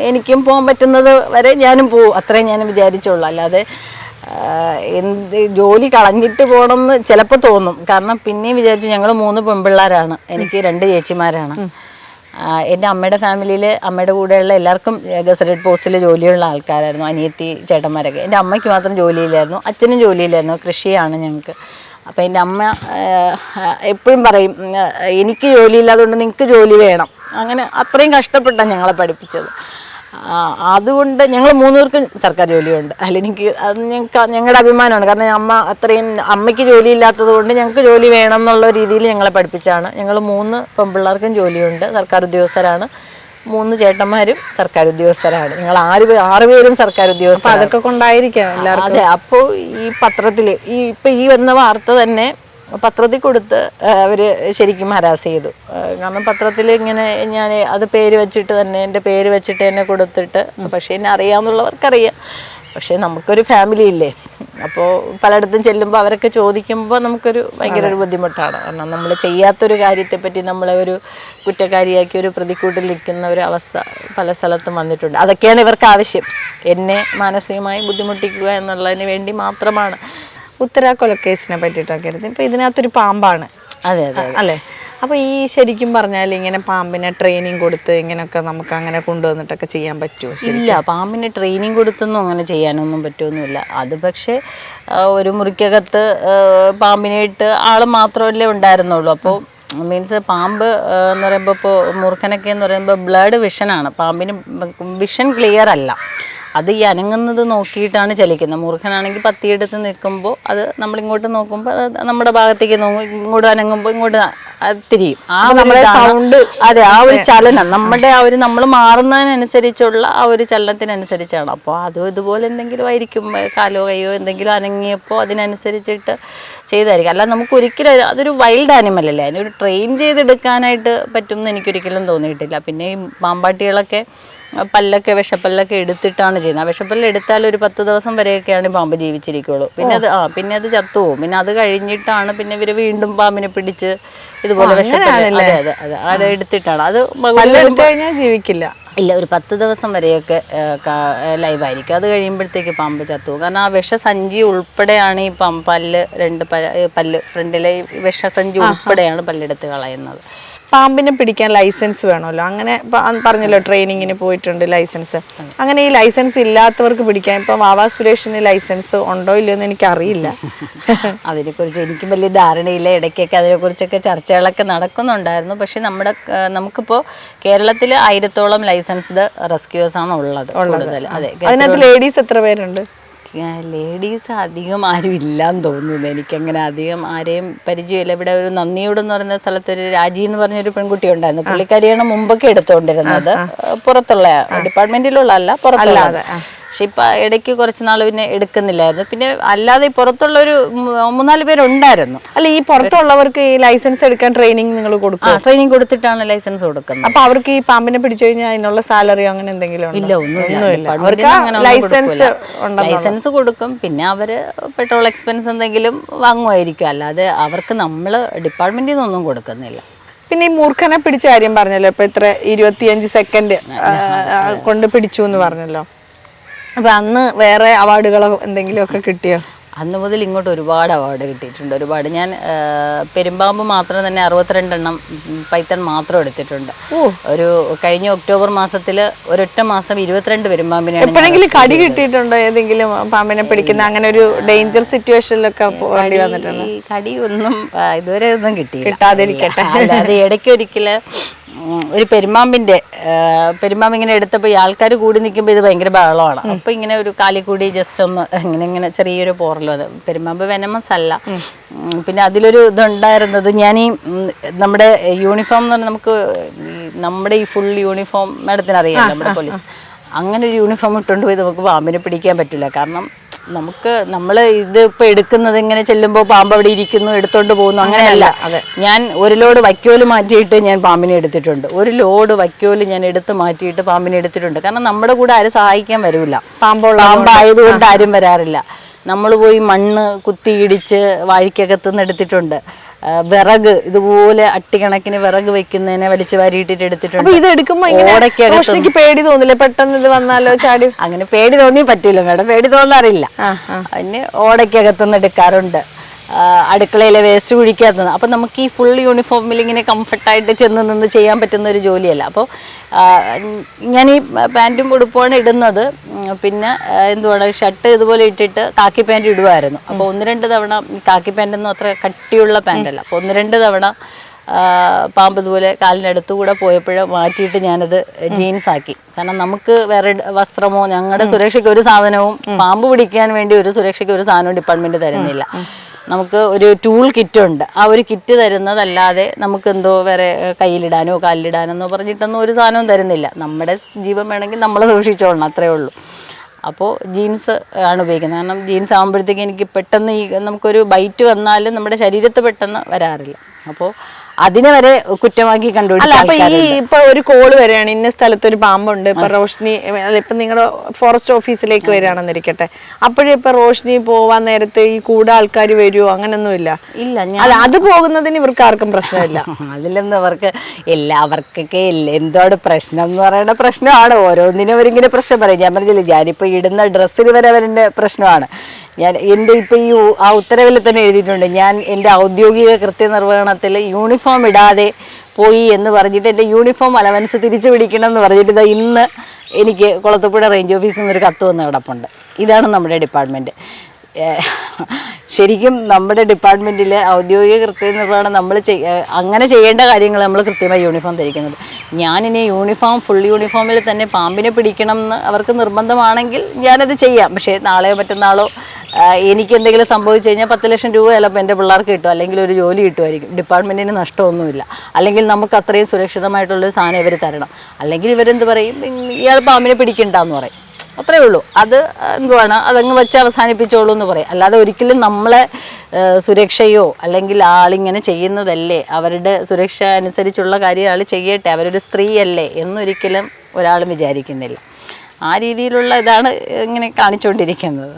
എനിക്കും പോകാൻ പറ്റുന്നത് വരെ ഞാനും പോവും, അത്രയും ഞാൻ വിചാരിച്ചുള്ളൂ. അല്ലാതെ ജോലി കളഞ്ഞിട്ട് പോകണമെന്ന് ചിലപ്പോൾ തോന്നും. കാരണം പിന്നെയും വിചാരിച്ചു, ഞങ്ങൾ 3 പെൺപിള്ളേരാണ്, എനിക്ക് 2 ചേച്ചിമാരാണ്. എൻ്റെ അമ്മയുടെ ഫാമിലിയിൽ അമ്മയുടെ കൂടെയുള്ള എല്ലാവർക്കും ഗസറ്റഡ് പോസ്റ്റിൽ ജോലിയുള്ള ആൾക്കാരായിരുന്നു, അനിയത്തി ചേട്ടന്മാരൊക്കെ. എൻ്റെ അമ്മയ്ക്ക് മാത്രം ജോലിയില്ലായിരുന്നു, അച്ഛനും ജോലിയില്ലായിരുന്നു, കൃഷിയാണ് ഞങ്ങൾക്ക്. അപ്പോൾ എൻ്റെ അമ്മ എപ്പോഴും പറയും, എനിക്ക് ജോലിയില്ലാത്തതുകൊണ്ട് നിങ്ങൾക്ക് ജോലി വേണം. അങ്ങനെ അത്രയും കഷ്ടപ്പെട്ടാണ് ഞങ്ങളെ പഠിപ്പിച്ചത്. അതുകൊണ്ട് ഞങ്ങൾ 3 പേർക്കും സർക്കാർ ജോലിയുണ്ട്. എനിക്ക് അത് ഞങ്ങളുടെ അഭിമാനമാണ്. കാരണം അമ്മയ്ക്ക് ജോലിയില്ലാത്തത് കൊണ്ട് ഞങ്ങൾക്ക് ജോലി വേണം എന്നുള്ള രീതിയിൽ ഞങ്ങളെ പഠിപ്പിച്ചാണ്. ഞങ്ങൾ 3 പെൺപിള്ളേർക്കും ജോലിയുണ്ട്, സർക്കാർ ഉദ്യോഗസ്ഥരാണ്. 3 ചേട്ടന്മാരും സർക്കാർ ഉദ്യോഗസ്ഥരാണ്. ഞങ്ങൾ 6 പേരും സർക്കാർ ഉദ്യോഗസ്ഥർ. അതൊക്കെ കൊണ്ടായിരിക്കാം എല്ലാവർക്കും. അതെ. അപ്പോൾ ഈ പത്രത്തിൽ ഇപ്പം ഈ വന്ന വാർത്ത തന്നെ പത്രത്തിൽ കൊടുത്ത് അവർ ശരിക്കും ഹരാസ് ചെയ്തു. കാരണം പത്രത്തിൽ ഇങ്ങനെ ഞാൻ അത് പേര് വെച്ചിട്ട് തന്നെ, എൻ്റെ പേര് വെച്ചിട്ട് എന്നെ കൊടുത്തിട്ട്, പക്ഷേ എന്നെ അറിയാമെന്നുള്ളവർക്കറിയാം. പക്ഷേ നമുക്കൊരു ഫാമിലി ഇല്ലേ, അപ്പോൾ പലയിടത്തും ചെല്ലുമ്പോൾ അവരൊക്കെ ചോദിക്കുമ്പോൾ നമുക്കൊരു ഭയങ്കര ഒരു ബുദ്ധിമുട്ടാണ്. കാരണം നമ്മൾ ചെയ്യാത്തൊരു കാര്യത്തെപ്പറ്റി നമ്മളെ ഒരു കുറ്റക്കാരിയാക്കി ഒരു പ്രതിക്കൂട്ടിൽ നിൽക്കുന്ന ഒരു അവസ്ഥ പല സ്ഥലത്തും വന്നിട്ടുണ്ട്. അതൊക്കെയാണ് ഇവർക്ക് ആവശ്യം, എന്നെ മാനസികമായി ബുദ്ധിമുട്ടിക്കുക എന്നുള്ളതിന് വേണ്ടി മാത്രമാണ്. ഉത്തര കൊലക്കേസിനെ പറ്റിയിട്ടൊക്കെ ആയിരുന്നു. ഇപ്പൊ ഇതിനകത്തൊരു പാമ്പാണ്. അതെ അതെ അല്ലേ? അപ്പൊ ഈ ശരിക്കും പറഞ്ഞാൽ ഇങ്ങനെ പാമ്പിനെ ട്രെയിനിങ് കൊടുത്ത് ഇങ്ങനെയൊക്കെ നമുക്ക് അങ്ങനെ കൊണ്ടുവന്നിട്ടൊക്കെ ചെയ്യാൻ പറ്റുമോ? ഇല്ല, പാമ്പിന് ട്രെയിനിങ് കൊടുത്തൊന്നും അങ്ങനെ ചെയ്യാനൊന്നും പറ്റുമൊന്നുമില്ല. അത് പക്ഷേ ഒരു മുറിക്കകത്ത് പാമ്പിനെ ഇട്ട് ആൾ മാത്രമല്ലേ ഉണ്ടായിരുന്നുള്ളൂ. അപ്പോൾ മീൻസ് പാമ്പ് എന്ന് പറയുമ്പോൾ, ഇപ്പോൾ മൂർഖനൊക്കെ എന്ന് പറയുമ്പോൾ ബ്ലഡ് വിഷനാണ്. പാമ്പിന് വിഷൻ ക്ലിയർ അല്ല. അത് ഈ അനങ്ങുന്നത് നോക്കിയിട്ടാണ് ചലിക്കുന്നത്. മൂർഖനാണെങ്കിൽ പത്തിയെടുത്ത് നിൽക്കുമ്പോൾ അത് നമ്മളിങ്ങോട്ട് നോക്കുമ്പോൾ അത് നമ്മുടെ ഭാഗത്തേക്ക് നോക്കും, ഇങ്ങോട്ട് അനങ്ങുമ്പോൾ ഇങ്ങോട്ട് തിരിയും. സൗണ്ട്, അതെ, ആ ഒരു ചലനം നമ്മുടെ ആ ഒരു നമ്മൾ മാറുന്നതിനനുസരിച്ചുള്ള ആ ഒരു ചലനത്തിനനുസരിച്ചാണ്. അപ്പോൾ അതും ഇതുപോലെ എന്തെങ്കിലും ആയിരിക്കും, കാലോ കയ്യോ എന്തെങ്കിലും അനങ്ങിയപ്പോൾ അതിനനുസരിച്ചിട്ട് ചെയ്തായിരിക്കും. അല്ല, നമുക്ക് ഒരിക്കലും അതൊരു വൈൽഡ് ആനിമൽ അല്ലേ, അതിനൊരു ട്രെയിൻ ചെയ്തെടുക്കാനായിട്ട് പറ്റുമെന്ന് എനിക്കൊരിക്കലും തോന്നിയിട്ടില്ല. പിന്നെ ഈ പാമ്പാട്ടികളൊക്കെ വിഷപ്പല്ലൊക്കെ എടുത്തിട്ടാണ് ചെയ്യുന്നത്. ആ വിഷപ്പല്ല് എടുത്താൽ ഒരു 10 ദിവസം വരെയൊക്കെയാണ് പാമ്പ് ജീവിച്ചിരിക്കുള്ളൂ. പിന്നെ അത് ചത്തുപോകും. പിന്നെ അത് കഴിഞ്ഞിട്ടാണ് പിന്നെ ഇവര് വീണ്ടും പാമ്പിനെ പിടിച്ച് ഇതുപോലെ വിഷപ്പല്ല് അത് എടുത്തിട്ടാണ്. അത് ജീവിക്കില്ല. ഇല്ല, ഒരു 10 ദിവസം വരെയൊക്കെ ലൈവായിരിക്കും. അത് കഴിയുമ്പോഴത്തേക്ക് പാമ്പ് ചത്തുപോകും. കാരണം ആ വിഷസഞ്ചി ഉൾപ്പെടെയാണ് ഈ പല്ല്, 2 പല്ല് ഫ്രണ്ടിലെ വിഷസഞ്ചി ഉൾപ്പെടെയാണ് പല്ലെടുത്ത് കളയുന്നത്. പാമ്പിനെ പിടിക്കാൻ ലൈസൻസ് വേണമല്ലോ, അങ്ങനെ പറഞ്ഞല്ലോ, ട്രെയിനിങ്ങിന് പോയിട്ടുണ്ട്, ലൈസൻസ്. അങ്ങനെ ഈ ലൈസൻസ് ഇല്ലാത്തവർക്ക് പിടിക്കാൻ ഇപ്പൊ വാവാ സുരേഷിന് ലൈസൻസ് ഉണ്ടോ ഇല്ലയോ എന്ന് എനിക്കറിയില്ല. അതിനെക്കുറിച്ച് എനിക്ക് വലിയ ധാരണയില്ല. ഇടയ്ക്കൊക്കെ അതിനെക്കുറിച്ചൊക്കെ ചർച്ചകളൊക്കെ നടക്കുന്നുണ്ടായിരുന്നു. പക്ഷെ നമുക്കിപ്പോൾ കേരളത്തിൽ 1000-ഓളം ലൈസൻസ്ഡ് റെസ്ക്യൂവേഴ്സ് ആണ് ഉള്ളത്. അതെ. അതിനകത്ത് ലേഡീസ് എത്ര പേരുണ്ട്? ലേഡീസ് അധികം ആരും ഇല്ലാന്ന് തോന്നുന്നു. എനിക്കങ്ങനെ അധികം ആരെയും പരിചയമില്ല. ഇവിടെ ഒരു നന്ദിയോട് എന്ന് പറയുന്ന സ്ഥലത്ത് ഒരു രാജി എന്ന് പറഞ്ഞൊരു പെൺകുട്ടി ഉണ്ടായിരുന്നു. പുള്ളിക്കാരിയാണ് മുമ്പൊക്കെ എടുത്തുകൊണ്ടിരുന്നത്. പുറത്തുള്ള ഡിപ്പാർട്ട്മെന്റിലുള്ള അല്ല, പുറത്തുള്ള. പക്ഷെ ഇപ്പൊ ഇടയ്ക്ക് കുറച്ച് നാൾ പിന്നെ എടുക്കുന്നില്ലായിരുന്നു. പിന്നെ അല്ലാതെ പുറത്തുള്ള ഒരു 3-4 പേരുണ്ടായിരുന്നു. അല്ല, ഈ പുറത്തുള്ളവർക്ക് ഈ ലൈസൻസ് എടുക്കാൻ ട്രെയിനിങ് നിങ്ങൾ കൊടുക്കും? ട്രെയിനിങ് കൊടുത്തിട്ടാണ് ലൈസൻസ് കൊടുക്കുന്നത്. അപ്പൊ അവർക്ക് ഈ പാമ്പിനെ പിടിച്ചു കഴിഞ്ഞാൽ അതിനുള്ള സാലറിയോ അങ്ങനെ എന്തെങ്കിലും? ഇല്ല, ഒന്നുമില്ല. ലൈസൻസ് കൊടുക്കും. പിന്നെ അവര് പെട്രോൾ എക്സ്പെൻസ് എന്തെങ്കിലും വാങ്ങുമായിരിക്കും. അല്ലാതെ അവർക്ക് നമ്മള് ഡിപ്പാർട്ട്മെന്റിൽ നിന്നൊന്നും കൊടുക്കുന്നില്ല. പിന്നെ ഈ മൂർഖനെ പിടിച്ച കാര്യം പറഞ്ഞല്ലോ, ഇപ്പൊ ഇത്ര 25 സെക്കൻഡ് കൊണ്ട് പിടിച്ചു എന്ന് പറഞ്ഞല്ലോ. അപ്പൊ അന്ന് വേറെ അവാർഡുകളോ എന്തെങ്കിലും ഒക്കെ കിട്ടിയോ? അന്ന് മുതൽ ഇങ്ങോട്ട് ഒരുപാട് അവാർഡ് കിട്ടിയിട്ടുണ്ട്. ഒരുപാട്. ഞാൻ പെരുമ്പാമ്പ് മാത്രം തന്നെ 62 എണ്ണം പൈത്തൺ മാത്രം എടുത്തിട്ടുണ്ട്. ഒരു കഴിഞ്ഞ ഒക്ടോബർ മാസത്തിൽ ഒരൊറ്റ മാസം 22 പെരുമ്പാമ്പിനെയാണ്. എപ്പോഴെങ്കിലും കടി കിട്ടിയിട്ടുണ്ടോ? ഏതെങ്കിലും പാമ്പിനെ പിടിക്കുന്ന അങ്ങനെ ഒരു ഡേഞ്ചർ സിറ്റുവേഷനിലൊക്കെ പോകേണ്ടി വന്നിട്ടുണ്ട്? ഈ കടി ഒന്നും ഇതുവരെ ഒന്നും കിട്ടാതിരിക്കട്ടെ. അല്ലാതെ ഇടയ്ക്കൊരിക്കൽ ഒരു പെരുമ്പാമ്പ് ഇങ്ങനെ എടുത്തപ്പോൾ ഈ ആൾക്കാർ കൂടി നിൽക്കുമ്പോൾ ഇത് ഭയങ്കര ബഹളമാണ്. അപ്പോൾ ഇങ്ങനെ ഒരു കാലിൽ കൂടി ജസ്റ്റ് ഒന്ന് ഇങ്ങനെ ചെറിയൊരു പോറലും. അത് പെരുമ്പാമ്പ് വെനമസ് അല്ല. പിന്നെ അതിലൊരു ഇതുണ്ടായിരുന്നത്, ഞാൻ ഈ നമ്മുടെ യൂണിഫോം എന്ന് പറഞ്ഞാൽ നമുക്ക് നമ്മുടെ ഈ ഫുൾ യൂണിഫോം മാഡത്തിന് അറിയാം, നമ്മുടെ പോലീസ് അങ്ങനെ ഒരു യൂണിഫോം ഇട്ടുകൊണ്ട് പോയി നമുക്ക് പാമ്പിനെ പിടിക്കാൻ പറ്റില്ല. കാരണം നമ്മൾ ഇതിപ്പോൾ എടുക്കുന്നത് ഇങ്ങനെ ചെല്ലുമ്പോൾ പാമ്പ് അവിടെ ഇരിക്കുന്നു എടുത്തോണ്ട് പോകുന്നു, അങ്ങനെയല്ല. ഞാൻ ഒരു ലോഡ് വൈക്കോല് മാറ്റിയിട്ട് ഞാൻ പാമ്പിനെ എടുത്തിട്ടുണ്ട്. ഒരു ലോഡ് വൈക്കോല് ഞാൻ എടുത്ത് മാറ്റിയിട്ട് പാമ്പിനെ എടുത്തിട്ടുണ്ട്. കാരണം നമ്മുടെ കൂടെ ആരും സഹായിക്കാൻ വരില്ല. പാമ്പായതുകൊണ്ട് ആരും വരാറില്ല. നമ്മൾ പോയി മണ്ണ് കുത്തി ഇടിച്ച് വാഴിക്കകത്തുനിന്ന് എടുത്തിട്ടുണ്ട്. വിറക് ഇതുപോലെ അട്ടിക്കണക്കിന് വിറക് വെക്കുന്നതിനെ വലിച്ചു വാരിയിട്ടിട്ട് എടുത്തിട്ടുണ്ട്. ഇത് എടുക്കുമ്പോ പേടി തോന്നില്ല? പെട്ടെന്ന് ഇത് വന്നാലോ ചാടി? അങ്ങനെ പേടി തോന്നി പറ്റൂല മേഡം, പേടി തോന്നാറില്ല. അതിന് ഓടയ്ക്കകത്തുനിന്ന് എടുക്കാറുണ്ട്. അടുക്കളയിലെ വേസ്റ്റ് കുഴിക്കാത്തത്. അപ്പം നമുക്ക് ഈ ഫുൾ യൂണിഫോമിൽ ഇങ്ങനെ കംഫർട്ടായിട്ട് ചെന്ന് നിന്ന് ചെയ്യാൻ പറ്റുന്ന ഒരു ജോലിയല്ല. അപ്പോൾ ഞാൻ ഈ പാൻറ്റും ഉടുപ്പുമാണ് ഇടുന്നത്. പിന്നെ എന്തുവാണ് ഷർട്ട് ഇതുപോലെ ഇട്ടിട്ട് കാക്കി പാൻറ്റ് ഇടുമായിരുന്നു. അപ്പോൾ 1-2 തവണ കാക്കി പാൻറ്റൊന്നും അത്ര കട്ടിയുള്ള പാൻറ്റല്ല. അപ്പോൾ 1-2 തവണ പാമ്പ് ഇതുപോലെ കാലിനടുത്തുകൂടെ പോയപ്പോൾ മാറ്റിയിട്ട് ഞാനത് ജീൻസ് ആക്കി. കാരണം നമുക്ക് വേറെ വസ്ത്രമോ ഞങ്ങളുടെ സുരക്ഷയ്ക്ക് ഒരു സാധനവും പാമ്പ് പിടിക്കാൻ വേണ്ടി ഒരു സുരക്ഷയ്ക്ക് ഒരു സാധനവും ഡിപ്പാർട്ട്മെൻറ്റ് തരുന്നില്ല. നമുക്ക് ഒരു ടൂൾ കിറ്റുണ്ട്. ആ ഒരു കിറ്റ് തരുന്നതല്ലാതെ നമുക്ക് എന്തോ വേറെ കയ്യിലിടാനോ കാലിലിടാനോ പറഞ്ഞിട്ടൊന്നും ഒരു സാധനവും തരുന്നില്ല. നമ്മുടെ ജീവൻ വേണമെങ്കിൽ നമ്മൾ സൂക്ഷിച്ചോളണം, അത്രേ ഉള്ളൂ. അപ്പോൾ ജീൻസ് ആണ് ഉപയോഗിക്കുന്നത്. കാരണം ജീൻസ് ആകുമ്പോഴത്തേക്ക് എനിക്ക് പെട്ടെന്ന് നമുക്കൊരു ബൈറ്റ് വന്നാലും നമ്മുടെ ശരീരത്ത് പെട്ടെന്ന് വരാറില്ല. അപ്പോൾ അതിനെ വരെ കുറ്റമാക്കി കണ്ടുപിടിച്ചു. ഇപ്പൊ ഒരു കോള് വരികയാണ്, ഇന്ന സ്ഥലത്ത് ഒരു പാമ്പുണ്ട്, ഇപ്പൊ റോഷ്നി ഇപ്പൊ നിങ്ങളുടെ ഫോറസ്റ്റ് ഓഫീസിലേക്ക് വരികയാണെന്നിരിക്കട്ടെ, അപ്പോഴും ഇപ്പൊ റോഷ്നി പോവാൻ നേരത്തെ ഈ കൂടെ ആൾക്കാർ വരുമോ? അങ്ങനൊന്നുമില്ല. ഇല്ല, അത് പോകുന്നതിന് ഇവർക്ക് ആർക്കും പ്രശ്നമില്ല. അതിലൊന്നും അവർക്കൊക്കെ എന്തോട് പ്രശ്നം എന്ന് പറയുന്ന പ്രശ്നമാണ്. ഓരോന്നിനും അവരിങ്ങനെ പ്രശ്നം പറയും. ഞാൻ പറഞ്ഞില്ല, ഞാനിപ്പോ ഇടുന്ന ഡ്രസ്സിന് വരെ അവരുടെ പ്രശ്നമാണ്. ഞാൻ എൻ്റെ ഇപ്പം ഈ ആ ഉത്തരവിൽ തന്നെ എഴുതിയിട്ടുണ്ട്, ഞാൻ എൻ്റെ ഔദ്യോഗിക കൃത്യനിർവഹണത്തിൽ യൂണിഫോം ഇടാതെ പോയി എന്ന് പറഞ്ഞിട്ട് എൻ്റെ യൂണിഫോം അലവൻസ് തിരിച്ചു പിടിക്കണം എന്ന് പറഞ്ഞിട്ട് ഇന്ന് എനിക്ക് കുളത്തൂപ്പുഴ റേഞ്ച് ഓഫീസിൽ നിന്നൊരു കത്ത് വന്ന് കിടപ്പുണ്ട്. ഇതാണ് നമ്മുടെ ഡിപ്പാർട്ട്മെൻറ്റ്. ശരിക്കും നമ്മുടെ ഡിപ്പാർട്ട്മെൻറ്റിൽ ഔദ്യോഗിക കൃത്യനിർവഹണം നമ്മൾ അങ്ങനെ ചെയ്യേണ്ട കാര്യങ്ങൾ നമ്മൾ കൃത്യമായി യൂണിഫോം ധരിക്കുന്നത്. ഞാനിനി ഫുൾ യൂണിഫോമിൽ തന്നെ പാമ്പിനെ പിടിക്കണം എന്ന് അവർക്ക് നിർബന്ധമാണെങ്കിൽ ഞാനത് ചെയ്യാം. പക്ഷേ നാളെയോ മറ്റന്നാളോ എനിക്ക് എന്തെങ്കിലും സംഭവിച്ചു കഴിഞ്ഞാൽ 10 ലക്ഷം രൂപ ചിലപ്പോൾ എൻ്റെ പിള്ളേർക്ക് കിട്ടും, അല്ലെങ്കിൽ ഒരു ജോലി കിട്ടുമായിരിക്കും. ഡിപ്പാർട്ട്മെൻറ്റിന് നഷ്ടമൊന്നുമില്ല. അല്ലെങ്കിൽ നമുക്ക് അത്രയും സുരക്ഷിതമായിട്ടുള്ളൊരു സാധനം ഇവർ തരണം. അല്ലെങ്കിൽ ഇവരെന്ത് പറയും, ഇയാൾ പാമ്പിനെ പിടിക്കണ്ടെന്ന് പറയും. അത്രേ ഉള്ളൂ. അത് എന്തുവാണ്, അതങ്ങ് വെച്ച് അവസാനിപ്പിച്ചോളൂ എന്ന് പറയും. അല്ലാതെ ഒരിക്കലും നമ്മളെ സുരക്ഷയോ അല്ലെങ്കിൽ ആളിങ്ങനെ ചെയ്യുന്നതല്ലേ, അവരുടെ സുരക്ഷ അനുസരിച്ചുള്ള കാര്യം ആൾ ചെയ്യട്ടെ, അവരൊരു സ്ത്രീയല്ലേ എന്നൊരിക്കലും ഒരാളും വിചാരിക്കുന്നില്ല. ആ രീതിയിലുള്ള ഇതാണ് ഇങ്ങനെ കാണിച്ചുകൊണ്ടിരിക്കുന്നത്.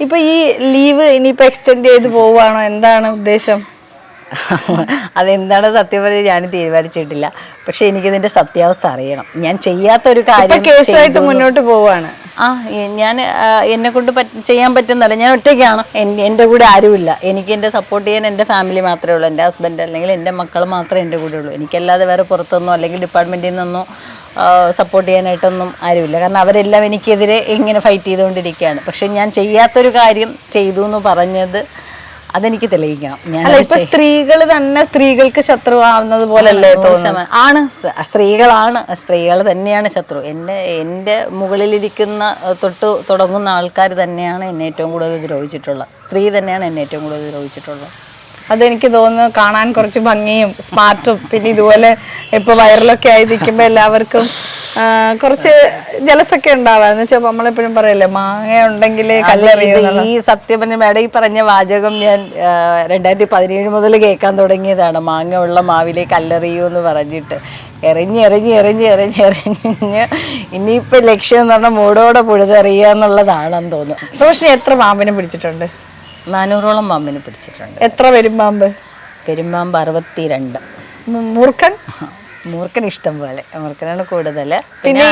ഇപ്പൊ ഈ ലീവ് ഇനിയിപ്പോ എക്സ്റ്റെൻഡ് ചെയ്ത് പോവുകയാണോ? എന്താണ് ഉദ്ദേശം? അതെന്താണ് സത്യം പറഞ്ഞാൽ ഞാൻ തീരുമാനിച്ചിട്ടില്ല. പക്ഷെ എനിക്കിതിന്റെ സത്യാവസ്ഥ അറിയണം. ഞാൻ ചെയ്യാത്തൊരു കാര്യം കേസായിട്ട് മുന്നോട്ട് പോവാണ്. ഞാൻ എന്നെ കൊണ്ട് ചെയ്യാൻ പറ്റുന്നല്ല. ഞാൻ ഒറ്റയ്ക്കാണ്, എൻ്റെ കൂടെ ആരുമില്ല. എനിക്ക് എൻ്റെ സപ്പോർട്ട് ചെയ്യാൻ എൻ്റെ ഫാമിലി മാത്രമേ ഉള്ളൂ. എൻ്റെ ഹസ്ബൻഡ് അല്ലെങ്കിൽ എൻ്റെ മക്കൾ മാത്രമേ എൻ്റെ കൂടെ ഉള്ളൂ. എനിക്കല്ലാതെ വേറെ പുറത്തുനിന്നോ അല്ലെങ്കിൽ ഡിപ്പാർട്ട്മെൻറ്റിൽ നിന്നോ സപ്പോർട്ട് ചെയ്യാനായിട്ടൊന്നും ആരുമില്ല. കാരണം അവരെല്ലാം എനിക്കെതിരെ ഇങ്ങനെ ഫൈറ്റ് ചെയ്തുകൊണ്ടിരിക്കുകയാണ്. പക്ഷെ ഞാൻ ചെയ്യാത്തൊരു കാര്യം ചെയ്തു എന്ന് പറഞ്ഞത് അതെനിക്ക് തെളിയിക്കണം. സ്ത്രീകൾ തന്നെ സ്ത്രീകൾക്ക് ശത്രുവാകുന്നത് പോലല്ലേ ആണ്. സ്ത്രീകൾ തന്നെയാണ് ശത്രു. എൻ്റെ മുകളിലിരിക്കുന്ന തൊട്ട് തുടങ്ങുന്ന ആൾക്കാർ തന്നെയാണ് എന്നെ ഏറ്റവും കൂടുതൽ ദ്രോഹിച്ചിട്ടുള്ളത്. സ്ത്രീ തന്നെയാണ് എന്നെ ഏറ്റവും കൂടുതൽ ദ്രോഹിച്ചിട്ടുള്ളത്. അതെനിക്ക് തോന്നുന്നു കാണാൻ കുറച്ച് ഭംഗിയും സ്മാർട്ടും പിന്നെ ഇതുപോലെ ഇപ്പൊ വൈറലൊക്കെ ആയി നിൽക്കുമ്പോ എല്ലാവർക്കും കുറച്ച് ജലസൊക്കെ ഉണ്ടാവാ. എന്ന് വെച്ചാൽ നമ്മളെപ്പോഴും പറയല്ലേ, മാങ്ങ ഉണ്ടെങ്കിൽ കല്ലെറിയുന്നത്. ഈ സത്യം പറഞ്ഞ മേഡം ഈ പറഞ്ഞ വാചകം ഞാൻ 2017 മുതൽ കേൾക്കാൻ തുടങ്ങിയതാണ്. മാങ്ങ ഉള്ള മാവിലെ കല്ലെറിയൂ എന്ന് പറഞ്ഞിട്ട് എറിഞ്ഞ് ഇനിയിപ്പോ ലക്ഷ്യം എന്ന് പറഞ്ഞാൽ മൂടോടെ പുഴുതെറിയുക എന്നുള്ളതാണെന്ന് തോന്നുന്നു. പക്ഷെ എത്ര പാമ്പിനെ പിടിച്ചിട്ടുണ്ട്? 400ഓളം പാമ്പിനെ പിടിച്ചിട്ടുണ്ട്. എത്ര പെരുമ്പാമ്പ്? പെരുമ്പാമ്പ് 62. മൂർഖൻ മൂർഖന് ഇഷ്ടം പോലെ, മൂർഖനാണ് കൂടുതൽ. പിന്നെ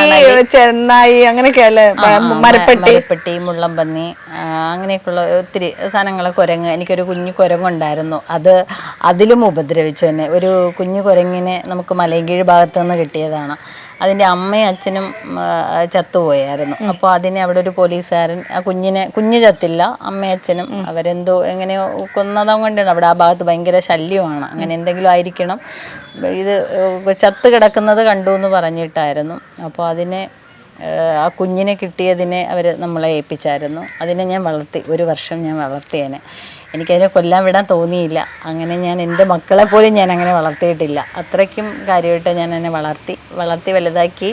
ചെന്നായി അങ്ങനെയൊക്കെയല്ലേ, മരപ്പെട്ടി, മുള്ളംപന്നി, അങ്ങനെയൊക്കെയുള്ള ഒത്തിരി സാധനങ്ങൾ. കുരങ്ങ്, എനിക്കൊരു കുഞ്ഞു കുരങ്ങുണ്ടായിരുന്നു, അതിലും ഉപദ്രവിച്ചു എന്നെ. ഒരു കുഞ്ഞു കുരങ്ങിനെ നമുക്ക് മലയൻകീഴ് ഭാഗത്തു നിന്ന് കിട്ടിയതാണ്. അതിൻ്റെ അമ്മയും അച്ഛനും ചത്തുപോയായിരുന്നു. അപ്പോൾ അതിനെ അവിടെ ഒരു പോലീസുകാരൻ ആ കുഞ്ഞ് ചത്തില്ല, അമ്മയും അച്ഛനും അവരെന്തോ എങ്ങനെയോ കൊന്നതും കൊണ്ടാണ്. അവിടെ ആ ഭാഗത്ത് ഭയങ്കര ശല്യമാണ്, അങ്ങനെ എന്തെങ്കിലും ആയിരിക്കണം. ഇത് ചത്ത് കിടക്കുന്നത് കണ്ടു എന്ന് പറഞ്ഞിട്ടായിരുന്നു. അപ്പോൾ ആ കുഞ്ഞിനെ കിട്ടിയതിനെ അവർ നമ്മളെ ഏൽപ്പിച്ചായിരുന്നു. അതിനെ ഞാൻ വളർത്തി, 1 വർഷം ഞാൻ വളർത്തിയതിനെ. എനിക്കതിനെ കൊല്ലാൻ വിടാൻ തോന്നിയില്ല. അങ്ങനെ ഞാൻ എൻ്റെ മക്കളെ പോലും ഞാൻ അങ്ങനെ വളർത്തിയിട്ടില്ല. അത്രയ്ക്കും കാര്യമായിട്ട് ഞാൻ എന്നെ വളർത്തി വലുതാക്കി.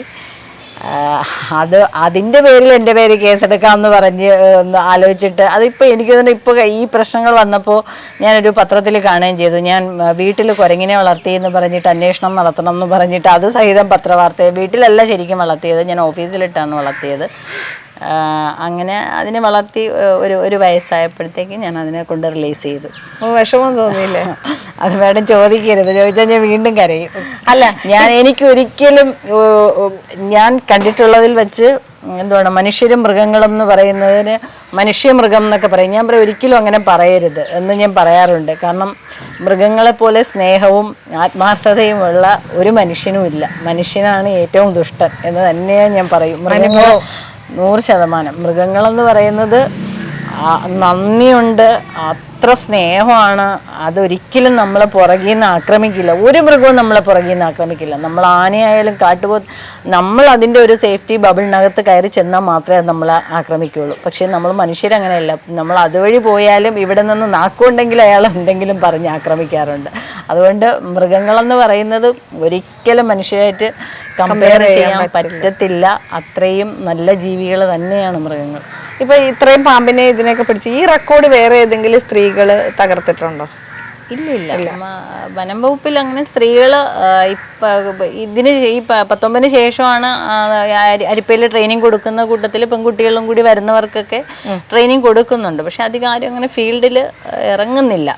അതിൻ്റെ പേരിൽ എൻ്റെ പേര് കേസെടുക്കാമെന്ന് പറഞ്ഞ് ഒന്ന് ആലോചിച്ചിട്ട്, അതിപ്പോൾ എനിക്ക് തന്നെ ഇപ്പോൾ ഈ പ്രശ്നങ്ങൾ വന്നപ്പോൾ ഞാനൊരു പത്രത്തിൽ കാണുകയും ചെയ്തു. ഞാൻ വീട്ടിൽ കുരങ്ങിനെ വളർത്തി എന്ന് പറഞ്ഞിട്ട് അന്വേഷണം നടത്തണം എന്ന് പറഞ്ഞിട്ട് അത് സഹിതം പത്രവാർത്ത. വീട്ടിലല്ല ശരിക്കും വളർത്തിയത്, ഞാൻ ഓഫീസിലിട്ടാണ് വളർത്തിയത്. അങ്ങനെ അതിനെ വളർത്തി ഒരു വയസ്സായപ്പോഴത്തേക്ക് ഞാൻ അതിനെ കൊണ്ട് റിലീസ് ചെയ്തു. വിഷമം തോന്നിയില്ലേ? അത് മേഡം ചോദിക്കരുത്, ചോദിച്ചാൽ ഞാൻ വീണ്ടും കരയും. അല്ല, എനിക്കൊരിക്കലും ഞാൻ കണ്ടിട്ടുള്ളതിൽ വെച്ച് എന്താണ് മനുഷ്യരും മൃഗങ്ങളും എന്ന് പറയുന്നതിന് മനുഷ്യമൃഗം എന്നൊക്കെ പറയും. ഞാൻ പറയും ഒരിക്കലും അങ്ങനെ പറയരുത് എന്ന് ഞാൻ പറയാറുണ്ട്. കാരണം മൃഗങ്ങളെപ്പോലെ സ്നേഹവും ആത്മാർത്ഥതയുമുള്ള ഒരു മനുഷ്യനും ഇല്ല. മനുഷ്യനാണ് ഏറ്റവും ദുഷ്ടൻ എന്ന് തന്നെയാണ് ഞാൻ പറയും. മൃഗങ്ങളോ 100%. മൃഗങ്ങളെന്ന് പറയുന്നത് നന്ദിയുണ്ട്, അത്ര സ്നേഹമാണ്. അതൊരിക്കലും നമ്മളെ പുറകിൽ നിന്ന് ആക്രമിക്കില്ല. ഒരു മൃഗവും നമ്മളെ പുറകിൽ നിന്ന് ആക്രമിക്കില്ല. നമ്മൾ ആനയായാലും നമ്മൾ അതിൻ്റെ ഒരു സേഫ്റ്റി ബബിളിനകത്ത് കയറി ചെന്നാൽ മാത്രമേ അത് നമ്മളെ ആക്രമിക്കുകയുള്ളൂ. പക്ഷേ നമ്മൾ മനുഷ്യരങ്ങനെയല്ല. നമ്മൾ അതുവഴി പോയാലും ഇവിടെ നിന്ന് നാക്കുണ്ടെങ്കിൽ അയാൾ എന്തെങ്കിലും പറഞ്ഞ് ആക്രമിക്കാറുണ്ട്. അതുകൊണ്ട് മൃഗങ്ങളെന്ന് പറയുന്നത് ഒരിക്കലും മനുഷ്യരായിട്ട് കമ്പയർ ചെയ്യാൻ പറ്റത്തില്ല. അത്രയും നല്ല ജീവികൾ തന്നെയാണ് മൃഗങ്ങൾ. ഇപ്പൊ ഇത്രയും പാമ്പിനെ ഇതിനൊക്കെ പിടിച്ച് ഈ റെക്കോർഡ് വേറെ ഏതെങ്കിലും സ്ത്രീകള് തകർത്തിട്ടുണ്ടോ? ഇല്ല. വനം വകുപ്പിൽ അങ്ങനെ സ്ത്രീകൾ ഇതിന് ഈ 19 ശേഷമാണ് അരിപ്പയിൽ ട്രെയിനിങ് കൊടുക്കുന്ന കൂട്ടത്തിൽ പെൺകുട്ടികളും കൂടി വരുന്നവർക്കൊക്കെ ട്രെയിനിങ് കൊടുക്കുന്നുണ്ട്. പക്ഷെ അധികം ആരും അങ്ങനെ ഫീൽഡിൽ ഇറങ്ങുന്നില്ല.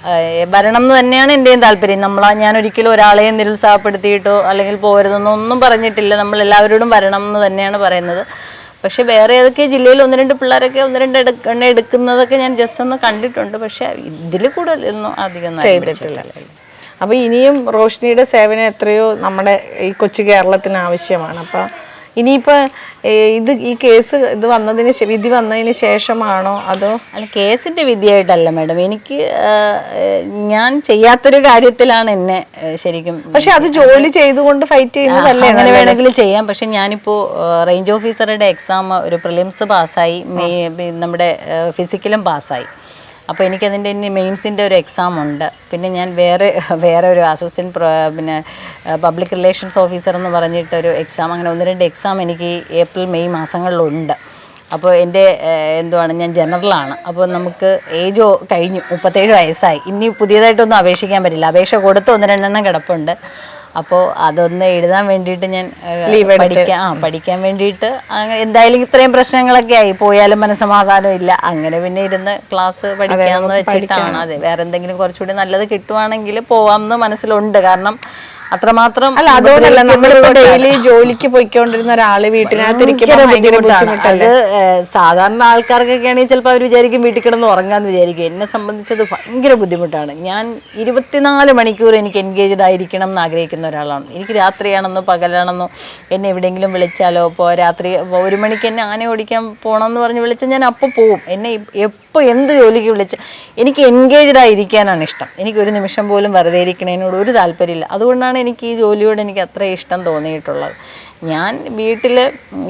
വരണം എന്ന് തന്നെയാണ് എൻ്റെയും താല്പര്യം. ഞാൻ ഒരിക്കലും ഒരാളെയും നിരുത്സാഹപ്പെടുത്തിയിട്ടോ അല്ലെങ്കിൽ പോരുതെന്നോ ഒന്നും പറഞ്ഞിട്ടില്ല. നമ്മൾ എല്ലാവരോടും വരണം എന്ന് തന്നെയാണ് പറയുന്നത്. പക്ഷെ വേറെ ഏതൊക്കെ ജില്ലയിൽ 1-2 പിള്ളേരൊക്കെ 1-2 എടുക്കുന്നതൊക്കെ ഞാൻ ജസ്റ്റ് ഒന്ന് കണ്ടിട്ടുണ്ട്. പക്ഷെ ഇതിൽ കൂടുതലൊന്നും അധികം ചെയ്തിട്ടില്ല. അപ്പൊ ഇനിയും റോഷ്നിയുടെ സേവനം എത്രയോ നമ്മുടെ ഈ കൊച്ചു കേരളത്തിന് ആവശ്യമാണ്. അപ്പൊ ഇനിയിപ്പോ ഈ കേസ് വിധി വന്നതിന് ശേഷമാണോ അതോ? അല്ല, കേസിന്റെ വിധിയായിട്ടല്ല മാഡം. എനിക്ക് ഞാൻ ചെയ്യാത്തൊരു കാര്യത്തിലാണ് എന്നെ ശരിക്കും. പക്ഷെ അത് ജോലി ചെയ്തുകൊണ്ട് ഫൈറ്റ് ചെയ്യുന്നതല്ലേ? അങ്ങനെ വേണമെങ്കിലും ചെയ്യാം. പക്ഷെ ഞാനിപ്പോ റേഞ്ച് ഓഫീസറുടെ എക്സാം ഒരു പ്രിലിംസ് പാസ്സായി, നമ്മുടെ ഫിസിക്കലും പാസ്സായി. അപ്പോൾ എനിക്കതിൻ്റെ മെയിൻസിൻ്റെ ഒരു എക്സാം ഉണ്ട്. പിന്നെ ഞാൻ വേറെ ഒരു അസിസ്റ്റൻറ്റ് പബ്ലിക് റിലേഷൻസ് ഓഫീസർ എന്ന് പറഞ്ഞിട്ടൊരു എക്സാം, അങ്ങനെ 1-2 എക്സാം എനിക്ക് ഏപ്രിൽ മെയ് മാസങ്ങളിലുണ്ട്. അപ്പോൾ എൻ്റെ ഞാൻ ജനറലാണ്. അപ്പോൾ നമുക്ക് ഏജ് കഴിഞ്ഞു, 37 വയസ്സായി. ഇനി പുതിയതായിട്ടൊന്നും അപേക്ഷിക്കാൻ പറ്റില്ല. അപേക്ഷ കൊടുത്ത് 1-2 കിടപ്പുണ്ട്. അപ്പോൾ അതൊന്ന് എഴുതാൻ വേണ്ടിയിട്ട് ഞാൻ പഠിക്കാൻ വേണ്ടിയിട്ട് എന്തായാലും ഇത്രയും പ്രശ്നങ്ങളൊക്കെ ആയി പോയാലും മനസ്സമാധാനം ഇല്ല. അങ്ങനെ പിന്നെ ഇരുന്ന് ക്ലാസ് പഠിക്കാമെന്ന് വെച്ചിട്ടാണ്. അതെ, വേറെ എന്തെങ്കിലും കുറച്ചുകൂടി നല്ലത് കിട്ടുവാണെങ്കിൽ പോവാമെന്ന് മനസ്സിലുണ്ട്. കാരണം അത്രമാത്രം അല്ല, അതുകൊണ്ടല്ല നമ്മളിപ്പോ ഡെയിലി ജോലിക്ക് പോയിക്കൊണ്ടിരുന്ന ഒരാള് വീട്ടിനകത്തിരിക്കുമ്പോൾ അത് സാധാരണ ആൾക്കാർക്കൊക്കെ ആണെങ്കിൽ ചിലപ്പോൾ അവർ വിചാരിക്കും വീട്ടിൽ കിടന്ന് ഉറങ്ങാന്ന് വിചാരിക്കും. എന്നെ സംബന്ധിച്ചത് ഭയങ്കര ബുദ്ധിമുട്ടാണ്. ഞാൻ 24 മണിക്കൂർ എനിക്ക് എൻഗേജ്ഡ് ആയിരിക്കണം എന്ന് ആഗ്രഹിക്കുന്ന ഒരാളാണ്. എനിക്ക് രാത്രിയാണെന്നോ പകലാണെന്നോ എന്നെ എവിടെയെങ്കിലും വിളിച്ചാലോ, ഇപ്പോൾ രാത്രി 1 മണിക്ക് എന്നെ ആന ഓടിക്കാൻ പോകണമെന്ന് പറഞ്ഞ് വിളിച്ചാൽ ഞാൻ അപ്പോൾ പോവും. എന്നെ എപ്പോൾ എന്ത് ജോലിക്ക് വിളിച്ച് എനിക്ക് എൻഗേജ്ഡ് ആയിരിക്കാനാണ് ഇഷ്ടം. എനിക്ക് ഒരു നിമിഷം പോലും വെറുതെ ഇരിക്കണതിനോട് ഒരു താല്പര്യമില്ല. അതുകൊണ്ടാണ് എനിക്ക് ഈ ജോലിയോട് എനിക്ക് അത്ര ഇഷ്ടം തോന്നിയിട്ടുള്ളത്. ഞാൻ വീട്ടിൽ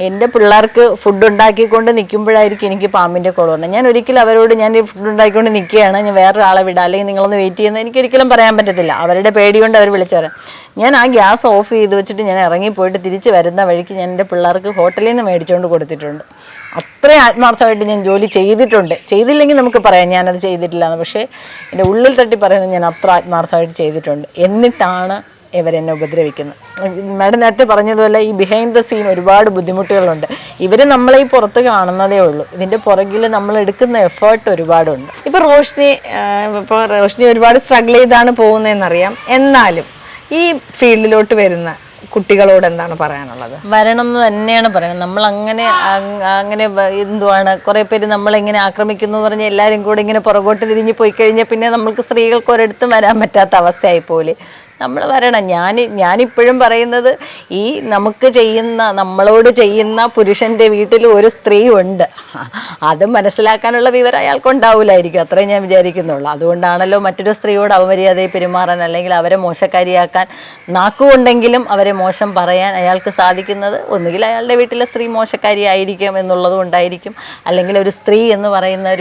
എൻ്റെ പിള്ളേർക്ക് ഫുഡ് ഉണ്ടാക്കിക്കൊണ്ട് നിൽക്കുമ്പോഴായിരിക്കും എനിക്ക് പാമ്പിൻ്റെ കുളമുണ്ട്. ഞാൻ ഒരിക്കലും അവരോട് ഞാൻ ഈ ഫുഡ് ഉണ്ടാക്കിക്കൊണ്ട് നിൽക്കുകയാണ്, ഞാൻ വേറൊരാളെ വിടാം അല്ലെങ്കിൽ നിങ്ങളൊന്ന് വെയിറ്റ് ചെയ്യുന്നത് എനിക്കൊരിക്കലും പറയാൻ പറ്റത്തില്ല. അവരുടെ പേടി കൊണ്ട് അവർ വിളിച്ചു പറയാം. ഞാൻ ആ ഗ്യാസ് ഓഫ് ചെയ്ത് വെച്ചിട്ട് ഞാൻ ഇറങ്ങിപ്പോയിട്ട് തിരിച്ച് വരുന്ന വഴിക്ക് ഞാൻ എൻ്റെ പിള്ളേർക്ക് ഹോട്ടലിൽ നിന്ന് മേടിച്ചുകൊണ്ട് കൊടുത്തിട്ടുണ്ട്. അത്രയും ആത്മാർത്ഥമായിട്ട് ഞാൻ ജോലി ചെയ്തിട്ടുണ്ട്. ചെയ്തില്ലെങ്കിൽ നമുക്ക് പറയാം ഞാനത് ചെയ്തിട്ടില്ല എന്ന്. പക്ഷേ എൻ്റെ ഉള്ളിൽ തട്ടി പറയുന്നത് ഞാൻ അത്ര ആത്മാർത്ഥമായിട്ട് ചെയ്തിട്ടുണ്ട്. എന്നിട്ടാണ് ഇവരെന്നെ ഉപദ്രവിക്കുന്നത്. മാഡം നേരത്തെ പറഞ്ഞതുപോലെ ഈ ബിഹൈൻഡ് ദ സീൻ ഒരുപാട് ബുദ്ധിമുട്ടുകളുണ്ട്. ഇവർ നമ്മളെ ഈ പുറത്ത് കാണുന്നതേ ഉള്ളൂ. ഇതിൻ്റെ പുറകിൽ നമ്മൾ എടുക്കുന്ന എഫേർട്ട് ഒരുപാടുണ്ട്. ഇപ്പോൾ റോഷ്നി ഒരുപാട് സ്ട്രഗിൾ ചെയ്താണ് പോകുന്നതെന്നറിയാം. എന്നാലും ഈ ഫീൽഡിലോട്ട് വരുന്ന കുട്ടികളോട് എന്താണ് പറയാനുള്ളത്? വരണം എന്ന് തന്നെയാണ് പറയുന്നത്. നമ്മൾ അങ്ങനെ അങ്ങനെ എന്തുവാണ് കുറെ പേര് നമ്മളിങ്ങനെ ആക്രമിക്കുന്നു പറഞ്ഞ് എല്ലാവരും കൂടെ ഇങ്ങനെ പുറകോട്ട് തിരിഞ്ഞ് പോയി കഴിഞ്ഞാൽ പിന്നെ നമ്മൾക്ക് സ്ത്രീകൾക്ക് ഒരിടത്തും വരാൻ പറ്റാത്ത അവസ്ഥയായി പോലെ നമ്മൾ വരണം. ഞാനിപ്പോഴും പറയുന്നത് ഈ നമുക്ക് ചെയ്യുന്ന നമ്മളോട് ചെയ്യുന്ന പുരുഷന്റെ വീട്ടിൽ ഒരു സ്ത്രീ ഉണ്ട്, അത് മനസ്സിലാക്കാനുള്ള വിവരം അയാൾക്കുണ്ടാവില്ലായിരിക്കും, അത്രയും ഞാൻ വിചാരിക്കുന്നുള്ളൂ. അതുകൊണ്ടാണല്ലോ മറ്റൊരു സ്ത്രീയോട് അവമര്യാദയെ പെരുമാറാൻ അല്ലെങ്കിൽ അവരെ മോശക്കാരിയാക്കാൻ നാക്കുകൊണ്ടെങ്കിലും അവരെ മോശം പറയാൻ അയാൾക്ക് സാധിക്കുന്നത്. ഒന്നുകിൽ അയാളുടെ വീട്ടിലെ സ്ത്രീ മോശക്കാരിയായിരിക്കും എന്നുള്ളത് കൊണ്ടായിരിക്കും, അല്ലെങ്കിൽ ഒരു സ്ത്രീ എന്ന് പറയുന്ന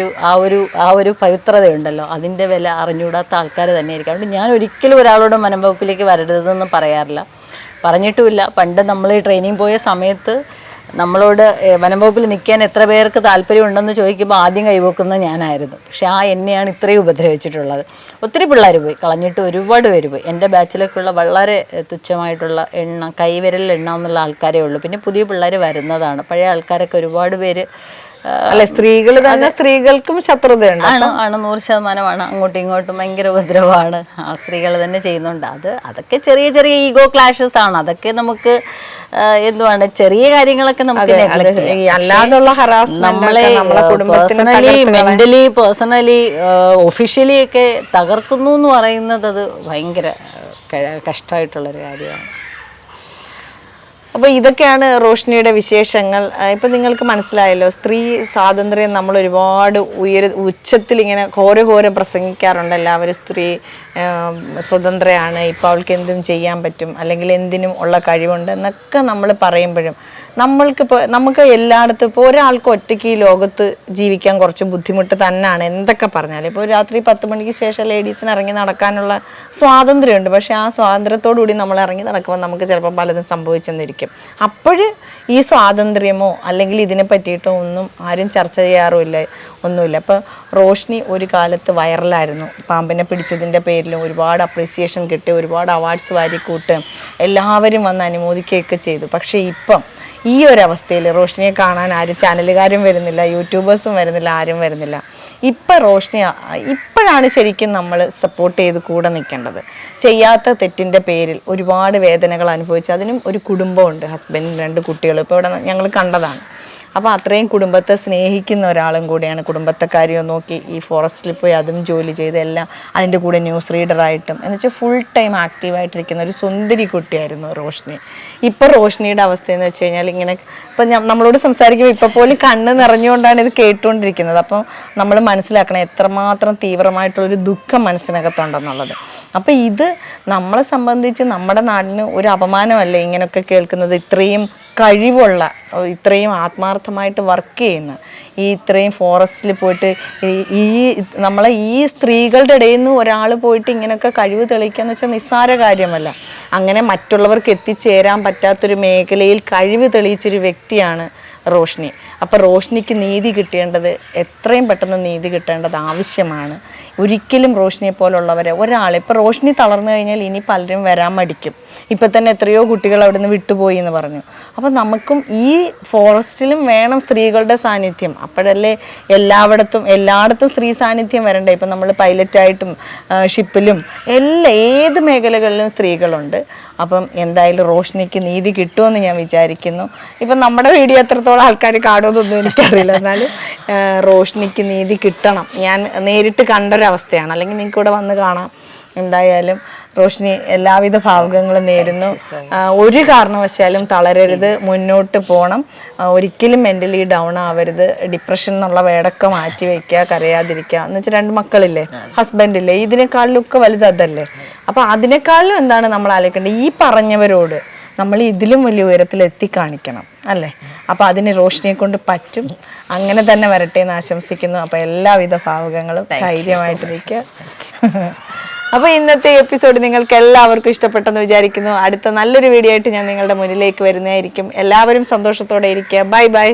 ആ ഒരു പവിത്രതയുണ്ടല്ലോ, അതിൻ്റെ വില അറിഞ്ഞുകൂടാത്ത ആൾക്കാർ തന്നെയായിരിക്കും. അതുകൊണ്ട് ഞാൻ ഒരിക്കലും ഒരാളോട് വകുപ്പിലേക്ക് വരരുതെന്ന് പറയാറില്ല, പറഞ്ഞിട്ടുമില്ല. പണ്ട് നമ്മൾ ട്രെയിനിങ് പോയ സമയത്ത് നമ്മളോട് വനം വകുപ്പിൽ നിൽക്കാൻ എത്ര പേർക്ക് താല്പര്യമുണ്ടെന്ന് ചോദിക്കുമ്പോൾ ആദ്യം കൈവക്കുന്നത് ഞാനായിരുന്നു. പക്ഷെ എന്നെയാണ് ഇത്രയും ഉപദ്രവിച്ചിട്ടുള്ളത്. ഒത്തിരി പിള്ളേർ പോയി, കളഞ്ഞിട്ട് ഒരുപാട് പേര് പോയി. എൻ്റെ ബാച്ചിലേക്കുള്ള വളരെ തുച്ഛമായിട്ടുള്ള കൈവിരലിൽ എണ്ണാമെന്നുള്ള ആൾക്കാരേ ഉള്ളൂ. പിന്നെ പുതിയ പിള്ളേർ വരുന്നതാണ്. പഴയ ആൾക്കാരൊക്കെ ഒരുപാട് പേര് അല്ലെ, സ്ത്രീകൾ തന്നെ സ്ത്രീകൾക്കും ശത്രുതയുണ്ട്. ആണ് 100%. അങ്ങോട്ടും ഇങ്ങോട്ടും ഭയങ്കര ഉപദ്രവമാണ്, ആ സ്ത്രീകൾ തന്നെ ചെയ്യുന്നുണ്ട്. അതൊക്കെ ചെറിയ ചെറിയ ഈഗോ ക്ലാഷസ് ആണ്. അതൊക്കെ നമുക്ക് എന്തുവാണ്, ചെറിയ കാര്യങ്ങളൊക്കെ നമുക്ക് നമ്മളെ മെന്റലി പേഴ്സണലി ഒഫീഷ്യലി ഒക്കെ തകർക്കുന്നു എന്ന് പറയുന്നത് അത് ഭയങ്കര കഷ്ടമായിട്ടുള്ളൊരു കാര്യമാണ്. അപ്പോൾ ഇതൊക്കെയാണ് റോഷ്നിയുടെ വിശേഷങ്ങൾ. ഇപ്പം നിങ്ങൾക്ക് മനസ്സിലായല്ലോ, സ്ത്രീ സ്വാതന്ത്ര്യം നമ്മൾ ഒരുപാട് ഉച്ചത്തിൽ ഇങ്ങനെ ഘോര പ്രസംഗിക്കാറുണ്ട്. എല്ലാവരും സ്ത്രീ സ്വതന്ത്രയാണ്, ഇപ്പോൾ അവൾക്ക് എന്തും ചെയ്യാൻ പറ്റും, അല്ലെങ്കിൽ എന്തിനും ഉള്ള കഴിവുണ്ട് എന്നൊക്കെ നമ്മൾ പറയുമ്പോഴും നമുക്ക് എല്ലായിടത്തും ഇപ്പോൾ ഒരാൾക്ക് ഒറ്റയ്ക്ക് ഈ ലോകത്ത് ജീവിക്കാൻ കുറച്ച് ബുദ്ധിമുട്ട് തന്നെയാണ്. എന്തൊക്കെ പറഞ്ഞാലും ഇപ്പോൾ രാത്രി 10 മണിക്ക് ശേഷം ലേഡീസിന് ഇറങ്ങി നടക്കാനുള്ള സ്വാതന്ത്ര്യമുണ്ട്. പക്ഷേ ആ സ്വാതന്ത്ര്യത്തോടു കൂടി നമ്മൾ ഇറങ്ങി നടക്കുമ്പോൾ നമുക്ക് ചിലപ്പോൾ പലതും സംഭവിച്ചെന്നിരിക്കും. അപ്പോൾ ഈ സ്വാതന്ത്ര്യമോ അല്ലെങ്കിൽ ഇതിനെ പറ്റിയിട്ടോ ഒന്നും ആരും ചർച്ച ചെയ്യാറുമില്ല, ഒന്നുമില്ല. അപ്പോൾ റോഷ്നി ഒരു കാലത്ത് വൈറലായിരുന്നു. പാമ്പിനെ പിടിച്ചതിൻ്റെ പേരിലും ഒരുപാട് അപ്രീസിയേഷൻ കിട്ടി, ഒരുപാട് അവാർഡ്സ് വാരിക്കൂട്ട് എല്ലാവരും വന്ന് അനുമോദിക്കുകയൊക്കെ ചെയ്തു. പക്ഷേ ഇപ്പം ഈ ഒരവസ്ഥയിൽ റോഷ്നിയെ കാണാൻ ആരും ചാനലുകാരും വരുന്നില്ല, യൂട്യൂബേഴ്സും വരുന്നില്ല, ആരും വരുന്നില്ല. ഇപ്പോഴാണ് ശരിക്കും നമ്മൾ സപ്പോർട്ട് ചെയ്ത് കൂടെ നിൽക്കേണ്ടത്. ചെയ്യാത്ത തെറ്റിൻ്റെ പേരിൽ ഒരുപാട് വേദനകൾ അനുഭവിച്ച് അതിനും ഒരു കുടുംബമുണ്ട്, ഹസ്ബൻഡും 2 കുട്ടികളും. ഇപ്പോൾ ഇവിടെ ഞങ്ങൾ കണ്ടതാണ്. അപ്പോൾ അത്രയും കുടുംബത്തെ സ്നേഹിക്കുന്ന ഒരാളും കൂടിയാണ്. കുടുംബത്തെ കാര്യം നോക്കി ഈ ഫോറസ്റ്റിൽ പോയി അതും ജോലി ചെയ്ത് എല്ലാം അതിൻ്റെ കൂടെ ന്യൂസ് റീഡറായിട്ടും എന്നുവെച്ചാൽ ഫുൾ ടൈം ആക്റ്റീവായിട്ടിരിക്കുന്ന ഒരു സുന്ദരി കുട്ടിയായിരുന്നു റോഷ്നി. ഇപ്പോൾ റോഷ്നിയുടെ അവസ്ഥയെന്ന് വെച്ച് കഴിഞ്ഞാൽ ഇങ്ങനെ ഇപ്പം നമ്മളോട് സംസാരിക്കുമ്പോൾ ഇപ്പോൾ പോലും കണ്ണ് നിറഞ്ഞുകൊണ്ടാണ് ഇത് കേട്ടുകൊണ്ടിരിക്കുന്നത്. അപ്പം നമ്മൾ മനസ്സിലാക്കണം എത്രമാത്രം തീവ്രമായിട്ടുള്ളൊരു ദുഃഖം മനസ്സിനകത്തുണ്ടെന്നുള്ളത്. അപ്പോൾ ഇത് നമ്മളെ സംബന്ധിച്ച് നമ്മുടെ നാടിന് ഒരു അപമാനമല്ലേ ഇങ്ങനെയൊക്കെ കേൾക്കുന്നത്. ഇത്രയും കഴിവുള്ള, ഇത്രയും ആത്മാർത്ഥമായിട്ട് വർക്ക് ചെയ്യുന്ന, ഇത്രയും ഫോറസ്റ്റിൽ പോയിട്ട് നമ്മളെ ഈ സ്ത്രീകളുടെ ഇടയിൽ നിന്ന് ഒരാൾ പോയിട്ട് ഇങ്ങനെയൊക്കെ കഴിവ് തെളിയിക്കുക എന്ന് വെച്ചാൽ നിസ്സാര കാര്യമല്ല. അങ്ങനെ മറ്റുള്ളവർക്ക് എത്തിച്ചേരാൻ പറ്റാത്തൊരു മേഖലയിൽ കഴിവ് തെളിയിച്ചൊരു വ്യക്തിയാണ് റോഷ്നി. അപ്പോൾ റോഷ്നിക്ക് നീതി കിട്ടേണ്ടത്, എത്രയും പെട്ടെന്ന് നീതി കിട്ടേണ്ടത് ആവശ്യമാണ്. ഒരിക്കലും റോഷ്നിയെ പോലുള്ളവരെ ഇപ്പോൾ റോഷ്നി തളർന്നു കഴിഞ്ഞാൽ ഇനി പലരും വരാൻ മടിക്കും. ഇപ്പം തന്നെ എത്രയോ കുട്ടികൾ അവിടെ നിന്ന് വിട്ടുപോയി എന്ന് പറഞ്ഞു. അപ്പം നമുക്കും ഈ ഫോറസ്റ്റിലും വേണം സ്ത്രീകളുടെ സാന്നിധ്യം. അപ്പോഴല്ലേ എല്ലായിടത്തും സ്ത്രീ സാന്നിധ്യം വരണ്ടേ. ഇപ്പം നമ്മൾ പൈലറ്റായിട്ടും ഷിപ്പിലും ഏത് മേഖലകളിലും സ്ത്രീകളുണ്ട്. അപ്പം എന്തായാലും റോഷ്നിക്ക് നീതി കിട്ടുമെന്ന് ഞാൻ വിചാരിക്കുന്നു. ഇപ്പം നമ്മുടെ വീഡിയോ എത്രത്തോളം ആൾക്കാർ കാണുമെന്നൊന്നും എനിക്കറിയില്ല, എന്നാലും റോഷ്നിക്ക് നീതി കിട്ടണം. ഞാൻ നേരിട്ട് കണ്ടൊരവസ്ഥയാണ്, അല്ലെങ്കിൽ നിങ്ങൾക്ക് ഇവിടെ വന്ന് കാണാം. എന്തായാലും റോഷ്നി എല്ലാവിധ ഭാവുകങ്ങളും നേരുന്നു. ഒരു കാരണവശാലും തളരരുത്, മുന്നോട്ട് പോകണം. ഒരിക്കലും മെൻ്റലി ഡൗൺ ആവരുത്. ഡിപ്രഷൻ എന്നുള്ള വേടൊക്കെ മാറ്റി വയ്ക്കുക, കരയാതിരിക്കുക. എന്ന് വെച്ചാൽ 2 മക്കളില്ലേ, ഹസ്ബൻഡില്ലേ, ഇതിനേക്കാളിലൊക്കെ വലുത് അതല്ലേ. അപ്പം അതിനേക്കാളും എന്താണ് നമ്മൾ ആലോചിക്കേണ്ടത്, ഈ പറഞ്ഞവരോട് നമ്മൾ ഇതിലും വലിയ ഉയരത്തിൽ എത്തിക്കാണിക്കണം അല്ലേ. അപ്പം അതിന് റോഷ്നിയെ കൊണ്ട് പറ്റും. അങ്ങനെ തന്നെ വരട്ടെ എന്ന് ആശംസിക്കുന്നു. അപ്പം എല്ലാവിധ ഭാവുകങ്ങളും ധൈര്യമായിട്ടിരിക്കുക. അപ്പോൾ ഇന്നത്തെ എപ്പിസോഡ് നിങ്ങൾക്ക് എല്ലാവർക്കും ഇഷ്ടപ്പെട്ടെന്ന് വിചാരിക്കുന്നു. അടുത്ത നല്ലൊരു വീഡിയോ ആയിട്ട് ഞാൻ നിങ്ങളുടെ മുന്നിലേക്ക് വരുന്നതായിരിക്കും. എല്ലാവരും സന്തോഷത്തോടെ ഇരിക്കുക. Bye bye.